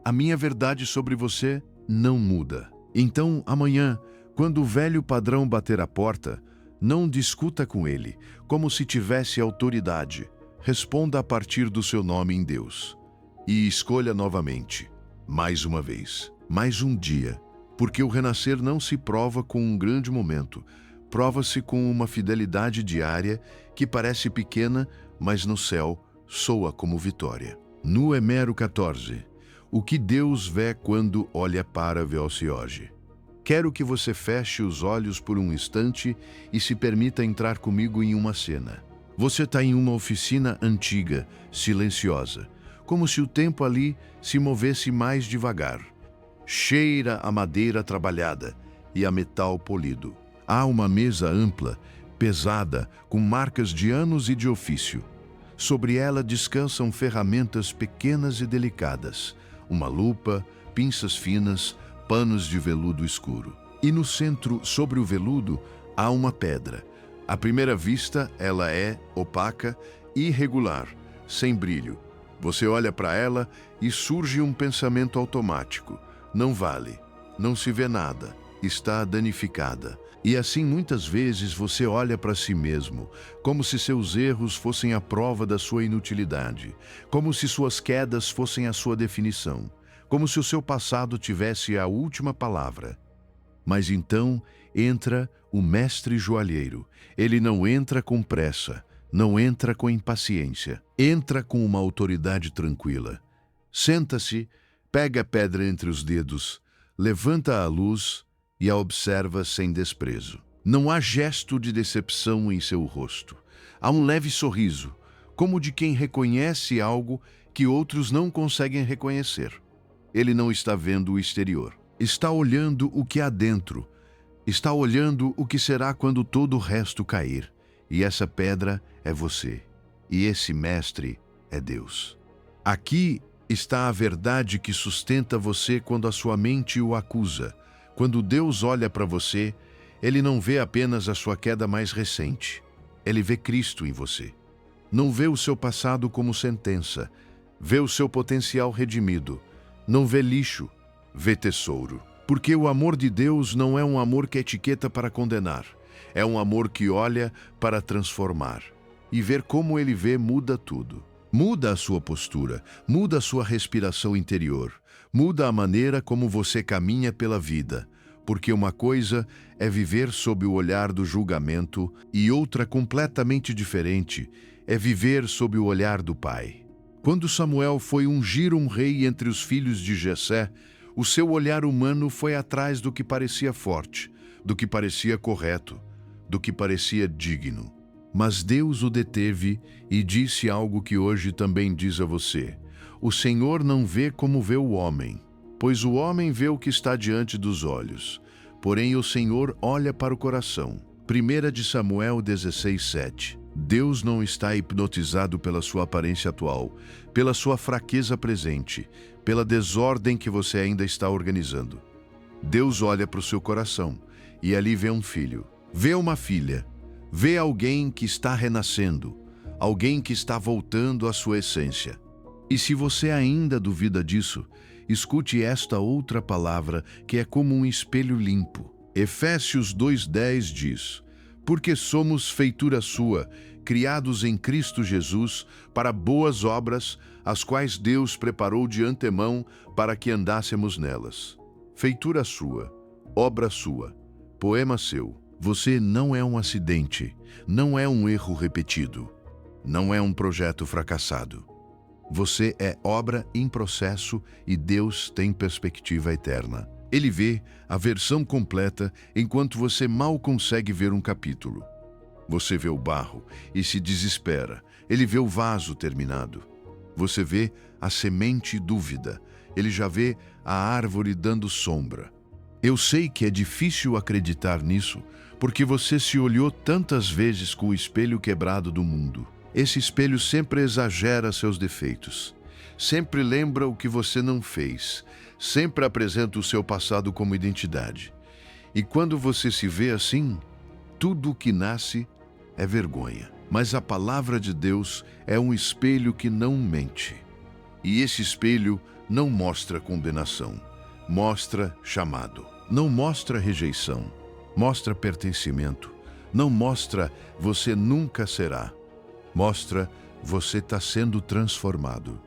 A minha verdade sobre você não muda. Então, amanhã, quando o velho padrão bater a porta, não discuta com ele, como se tivesse autoridade. Responda a partir do seu nome em Deus. E escolha novamente, mais uma vez, mais um dia, porque o renascer não se prova com um grande momento, prova-se com uma fidelidade diária que parece pequena, mas no céu soa como vitória. No Emero 14, o que Deus vê quando olha para você hoje. Quero que você feche os olhos por um instante e se permita entrar comigo em uma cena. Você está em uma oficina antiga, silenciosa, como se o tempo ali se movesse mais devagar. Cheira a madeira trabalhada e a metal polido. Há uma mesa ampla, pesada, com marcas de anos e de ofício. Sobre ela descansam ferramentas pequenas e delicadas, uma lupa, pinças finas, panos de veludo escuro. E no centro, sobre o veludo, há uma pedra. À primeira vista, ela é opaca e irregular, sem brilho. Você olha para ela e surge um pensamento automático. Não vale, não se vê nada, está danificada. E assim muitas vezes você olha para si mesmo, como se seus erros fossem a prova da sua inutilidade, como se suas quedas fossem a sua definição, como se o seu passado tivesse a última palavra. Mas então entra o mestre joalheiro. Ele não entra com pressa, não entra com impaciência, entra com uma autoridade tranquila. Senta-se, pega a pedra entre os dedos, levanta a luz e a observa sem desprezo. Não há gesto de decepção em seu rosto. Há um leve sorriso, como de quem reconhece algo que outros não conseguem reconhecer. Ele não está vendo o exterior. Está olhando o que há dentro. Está olhando o que será quando todo o resto cair. E essa pedra é você. E esse mestre é Deus. Aqui está a verdade que sustenta você quando a sua mente o acusa. Quando Deus olha para você, Ele não vê apenas a sua queda mais recente. Ele vê Cristo em você. Não vê o seu passado como sentença. Vê o seu potencial redimido. Não vê lixo, vê tesouro. Porque o amor de Deus não é um amor que etiqueta para condenar. É um amor que olha para transformar. E ver como Ele vê muda tudo. Muda a sua postura, muda a sua respiração interior, muda a maneira como você caminha pela vida. Porque uma coisa é viver sob o olhar do julgamento e outra completamente diferente é viver sob o olhar do Pai. Quando Samuel foi ungir um rei entre os filhos de Jessé, o seu olhar humano foi atrás do que parecia forte, do que parecia correto, do que parecia digno. Mas Deus o deteve e disse algo que hoje também diz a você: o Senhor não vê como vê o homem, pois o homem vê o que está diante dos olhos, porém o Senhor olha para o coração. 1 de Samuel 16:7. Deus não está hipnotizado pela sua aparência atual, pela sua fraqueza presente, pela desordem que você ainda está organizando. Deus olha para o seu coração e ali vê um filho, vê uma filha, vê alguém que está renascendo, alguém que está voltando à sua essência. E se você ainda duvida disso, escute esta outra palavra que é como um espelho limpo. Efésios 2:10 diz: porque somos feitura sua, criados em Cristo Jesus, para boas obras, as quais Deus preparou de antemão para que andássemos nelas. Feitura sua, obra sua, poema seu. Você não é um acidente, não é um erro repetido, não é um projeto fracassado. Você é obra em processo e Deus tem perspectiva eterna. Ele vê a versão completa enquanto você mal consegue ver um capítulo. Você vê o barro e se desespera. Ele vê o vaso terminado. Você vê a semente dúvida ele já vê a árvore dando sombra. Eu sei que é difícil acreditar nisso, porque você se olhou tantas vezes com o espelho quebrado do mundo. Esse espelho sempre exagera seus defeitos, sempre lembra o que você não fez, sempre apresenta o seu passado como identidade. E quando você se vê assim, tudo o que nasce é vergonha. Mas a palavra de Deus é um espelho que não mente. E esse espelho não mostra condenação, mostra chamado. Não mostra rejeição, mostra pertencimento. Não mostra você nunca será, mostra você está sendo transformado.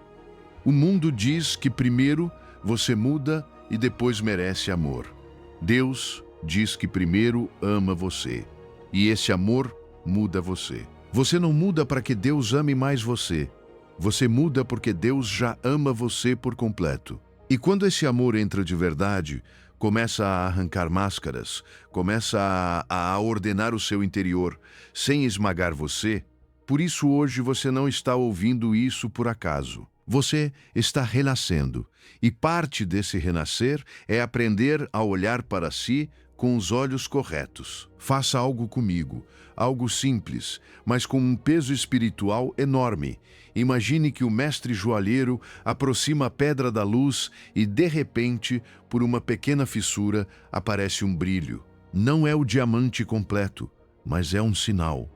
O mundo diz que primeiro você muda e depois merece amor. Deus diz que primeiro ama você, e esse amor muda você. Você não muda para que Deus ame mais você. Você muda porque Deus já ama você por completo. E quando esse amor entra de verdade, começa a arrancar máscaras, começa a ordenar o seu interior, sem esmagar você. Por isso hoje você não está ouvindo isso por acaso. Você está renascendo, e parte desse renascer é aprender a olhar para si com os olhos corretos. Faça algo comigo, algo simples, mas com um peso espiritual enorme. Imagine que o mestre joalheiro aproxima a pedra da luz e, de repente, por uma pequena fissura, aparece um brilho. Não é o diamante completo, mas é um sinal.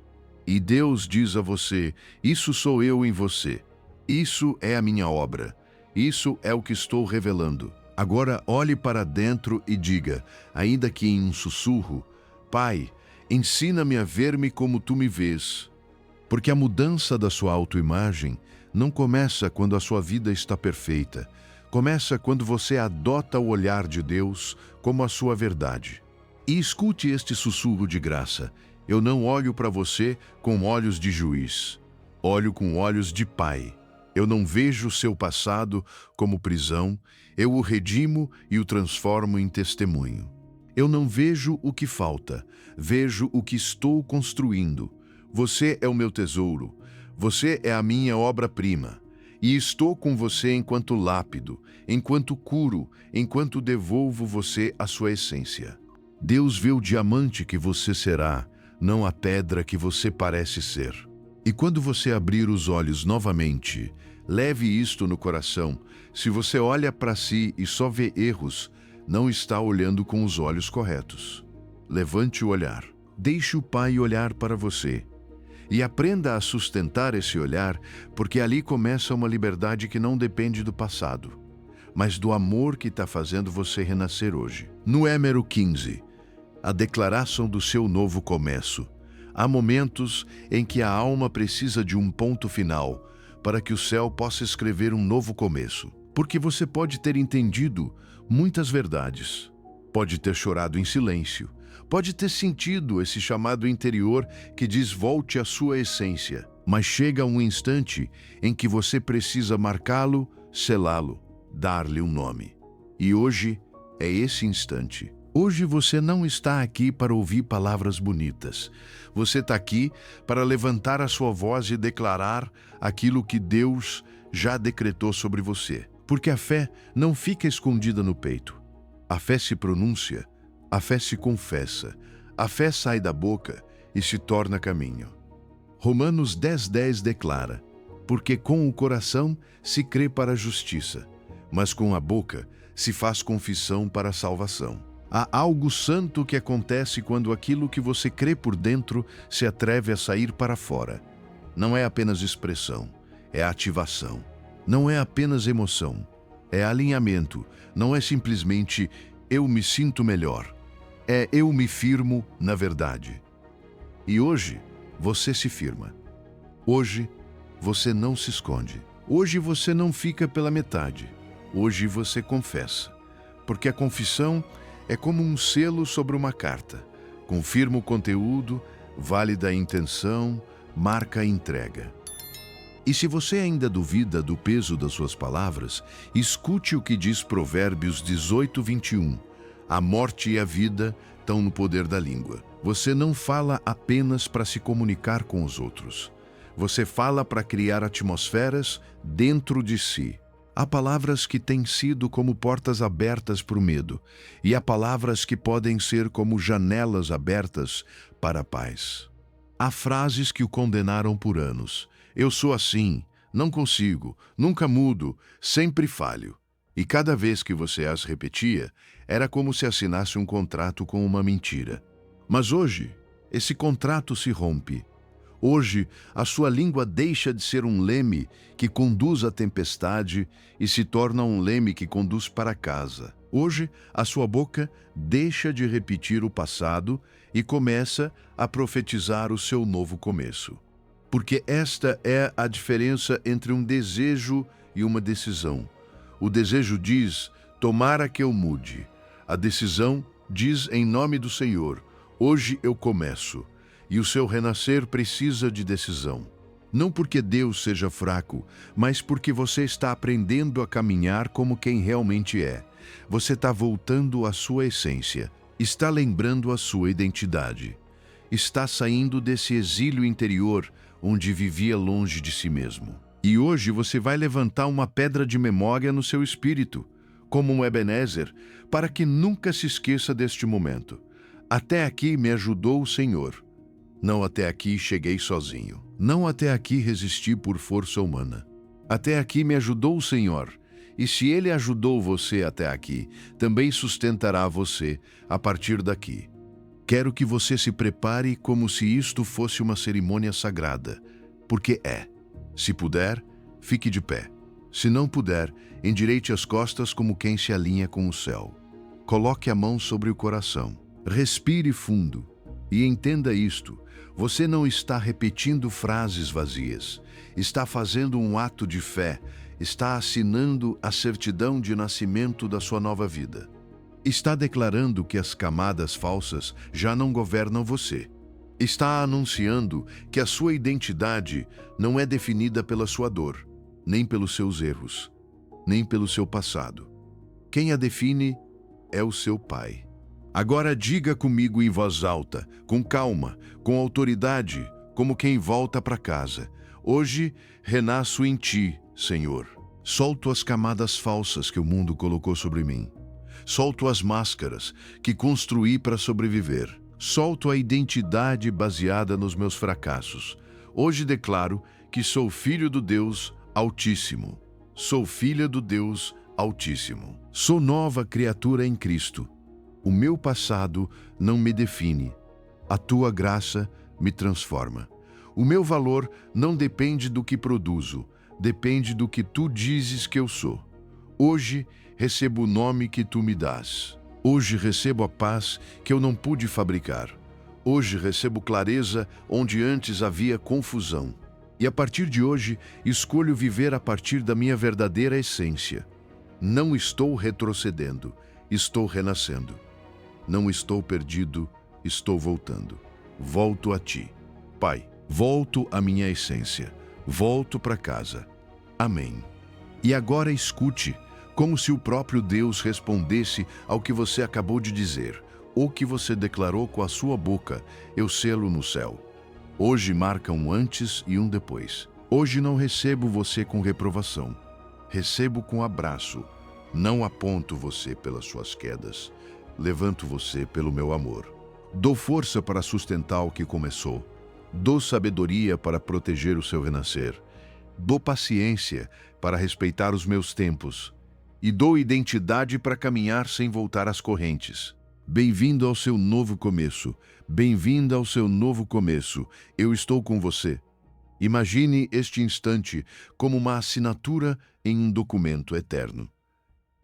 E Deus diz a você: isso sou eu em você. Isso é a minha obra. Isso é o que estou revelando. Agora olhe para dentro e diga, ainda que em um sussurro: Pai, ensina-me a ver-me como tu me vês. Porque a mudança da sua autoimagem não começa quando a sua vida está perfeita. Começa quando você adota o olhar de Deus como a sua verdade. E escute este sussurro de graça: eu não olho para você com olhos de juiz. Olho com olhos de Pai. Eu não vejo seu passado como prisão, eu o redimo e o transformo em testemunho. Eu não vejo o que falta, vejo o que estou construindo. Você é o meu tesouro, você é a minha obra-prima. E estou com você enquanto lápido, enquanto curo, enquanto devolvo você a sua essência. Deus vê o diamante que você será, não a pedra que você parece ser. E quando você abrir os olhos novamente, leve isto no coração: se você olha para si e só vê erros, não está olhando com os olhos corretos. Levante o olhar, deixe o Pai olhar para você. E aprenda a sustentar esse olhar, porque ali começa uma liberdade que não depende do passado, mas do amor que está fazendo você renascer hoje. No Número 15, a declaração do seu novo começo. Há momentos em que a alma precisa de um ponto final para que o céu possa escrever um novo começo. Porque você pode ter entendido muitas verdades, pode ter chorado em silêncio, pode ter sentido esse chamado interior que diz volte à sua essência, mas chega um instante em que você precisa marcá-lo, selá-lo, dar-lhe um nome. E hoje é esse instante. Hoje você não está aqui para ouvir palavras bonitas. Você está aqui para levantar a sua voz e declarar aquilo que Deus já decretou sobre você. Porque a fé não fica escondida no peito. A fé se pronuncia, a fé se confessa, a fé sai da boca e se torna caminho. Romanos 10:10 declara: porque com o coração se crê para a justiça, mas com a boca se faz confissão para a salvação. Há algo santo que acontece quando aquilo que você crê por dentro se atreve a sair para fora. Não é apenas expressão, é ativação. Não é apenas emoção, é alinhamento. Não é simplesmente eu me sinto melhor, é eu me firmo na verdade. E hoje você se firma. Hoje você não se esconde. Hoje você não fica pela metade. Hoje você confessa. Porque a confissão é como um selo sobre uma carta. Confirma o conteúdo, válida a intenção, marca a entrega. E se você ainda duvida do peso das suas palavras, escute o que diz Provérbios 18:21. A morte e a vida estão no poder da língua. Você não fala apenas para se comunicar com os outros. Você fala para criar atmosferas dentro de si. Há palavras que têm sido como portas abertas para o medo, e há palavras que podem ser como janelas abertas para a paz. Há frases que o condenaram por anos. Eu sou assim, não consigo, nunca mudo, sempre falho. E cada vez que você as repetia, era como se assinasse um contrato com uma mentira. Mas hoje, esse contrato se rompe. Hoje, a sua língua deixa de ser um leme que conduz à tempestade e se torna um leme que conduz para casa. Hoje, a sua boca deixa de repetir o passado e começa a profetizar o seu novo começo. Porque esta é a diferença entre um desejo e uma decisão. O desejo diz, tomara que eu mude. A decisão diz, em nome do Senhor, hoje eu começo. E o seu renascer precisa de decisão. Não porque Deus seja fraco, mas porque você está aprendendo a caminhar como quem realmente é. Você está voltando à sua essência, está lembrando a sua identidade. Está saindo desse exílio interior onde vivia longe de si mesmo. E hoje você vai levantar uma pedra de memória no seu espírito, como um Ebenezer, para que nunca se esqueça deste momento. Até aqui me ajudou o Senhor. Não até aqui cheguei sozinho. Não até aqui resisti por força humana. Até aqui me ajudou o Senhor. E se Ele ajudou você até aqui, também sustentará você a partir daqui. Quero que você se prepare como se isto fosse uma cerimônia sagrada, porque é. Se puder, fique de pé. Se não puder, endireite as costas como quem se alinha com o céu. Coloque a mão sobre o coração. Respire fundo e entenda isto. Você não está repetindo frases vazias. Está fazendo um ato de fé. Está assinando a certidão de nascimento da sua nova vida. Está declarando que as camadas falsas já não governam você. Está anunciando que a sua identidade não é definida pela sua dor, nem pelos seus erros, nem pelo seu passado. Quem a define é o seu Pai. Agora diga comigo em voz alta, com calma, com autoridade, como quem volta para casa. Hoje renasço em ti, Senhor. Solto as camadas falsas que o mundo colocou sobre mim. Solto as máscaras que construí para sobreviver. Solto a identidade baseada nos meus fracassos. Hoje declaro que sou filho do Deus Altíssimo. Sou filha do Deus Altíssimo. Sou nova criatura em Cristo. O meu passado não me define. A tua graça me transforma. O meu valor não depende do que produzo, depende do que tu dizes que eu sou. Hoje recebo o nome que tu me dás. Hoje recebo a paz que eu não pude fabricar. Hoje recebo clareza onde antes havia confusão. E a partir de hoje, escolho viver a partir da minha verdadeira essência. Não estou retrocedendo, estou renascendo. Não estou perdido, estou voltando. Volto a ti. Pai, volto à minha essência. Volto para casa. Amém. E agora escute, como se o próprio Deus respondesse ao que você acabou de dizer, ou que você declarou com a sua boca, eu selo no céu. Hoje marca um antes e um depois. Hoje não recebo você com reprovação. Recebo com abraço. Não aponto você pelas suas quedas. Levanto você pelo meu amor. Dou força para sustentar o que começou. Dou sabedoria para proteger o seu renascer. Dou paciência para respeitar os meus tempos. E dou identidade para caminhar sem voltar às correntes. Bem-vindo ao seu novo começo. Bem-vinda ao seu novo começo. Eu estou com você. Imagine este instante como uma assinatura em um documento eterno.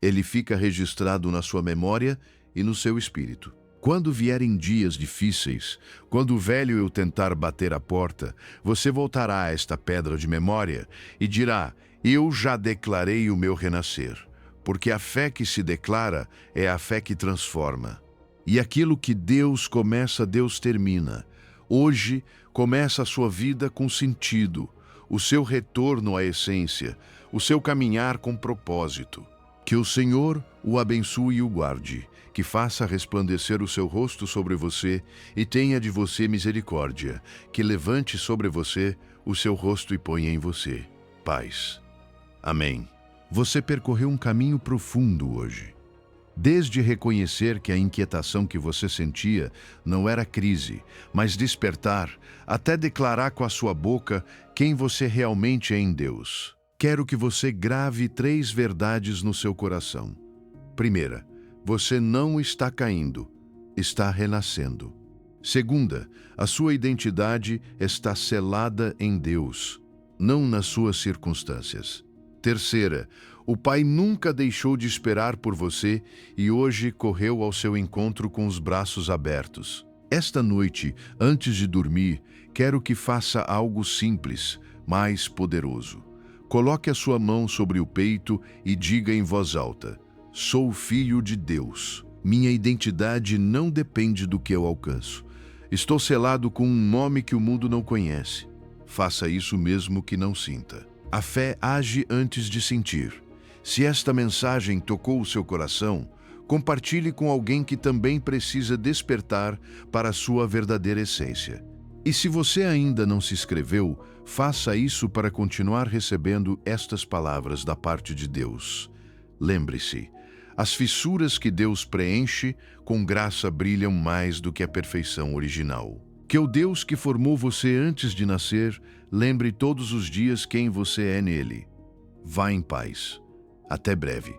Ele fica registrado na sua memória e no seu espírito. Quando vierem dias difíceis, quando o velho eu tentar bater a porta, você voltará a esta pedra de memória e dirá, eu já declarei o meu renascer, porque a fé que se declara é a fé que transforma. E aquilo que Deus começa, Deus termina. Hoje começa a sua vida com sentido, o seu retorno à essência, o seu caminhar com propósito. Que o Senhor o abençoe e o guarde, que faça resplandecer o seu rosto sobre você e tenha de você misericórdia, que levante sobre você o seu rosto e ponha em você paz. Amém. Você percorreu um caminho profundo hoje. Desde reconhecer que a inquietação que você sentia não era crise, mas despertar, até declarar com a sua boca quem você realmente é em Deus. Quero que você grave 3 verdades no seu coração. Primeira, você não está caindo, está renascendo. Segunda, a sua identidade está selada em Deus, não nas suas circunstâncias. Terceira, o Pai nunca deixou de esperar por você e hoje correu ao seu encontro com os braços abertos. Esta noite, antes de dormir, quero que faça algo simples, mas poderoso. Coloque a sua mão sobre o peito e diga em voz alta: sou filho de Deus. Minha identidade não depende do que eu alcanço. Estou selado com um nome que o mundo não conhece. Faça isso mesmo que não sinta. A fé age antes de sentir. Se esta mensagem tocou o seu coração, compartilhe com alguém que também precisa despertar para a sua verdadeira essência. E se você ainda não se inscreveu, faça isso para continuar recebendo estas palavras da parte de Deus. Lembre-se, as fissuras que Deus preenche com graça brilham mais do que a perfeição original. Que o Deus que formou você antes de nascer lembre todos os dias quem você é nele. Vá em paz. Até breve.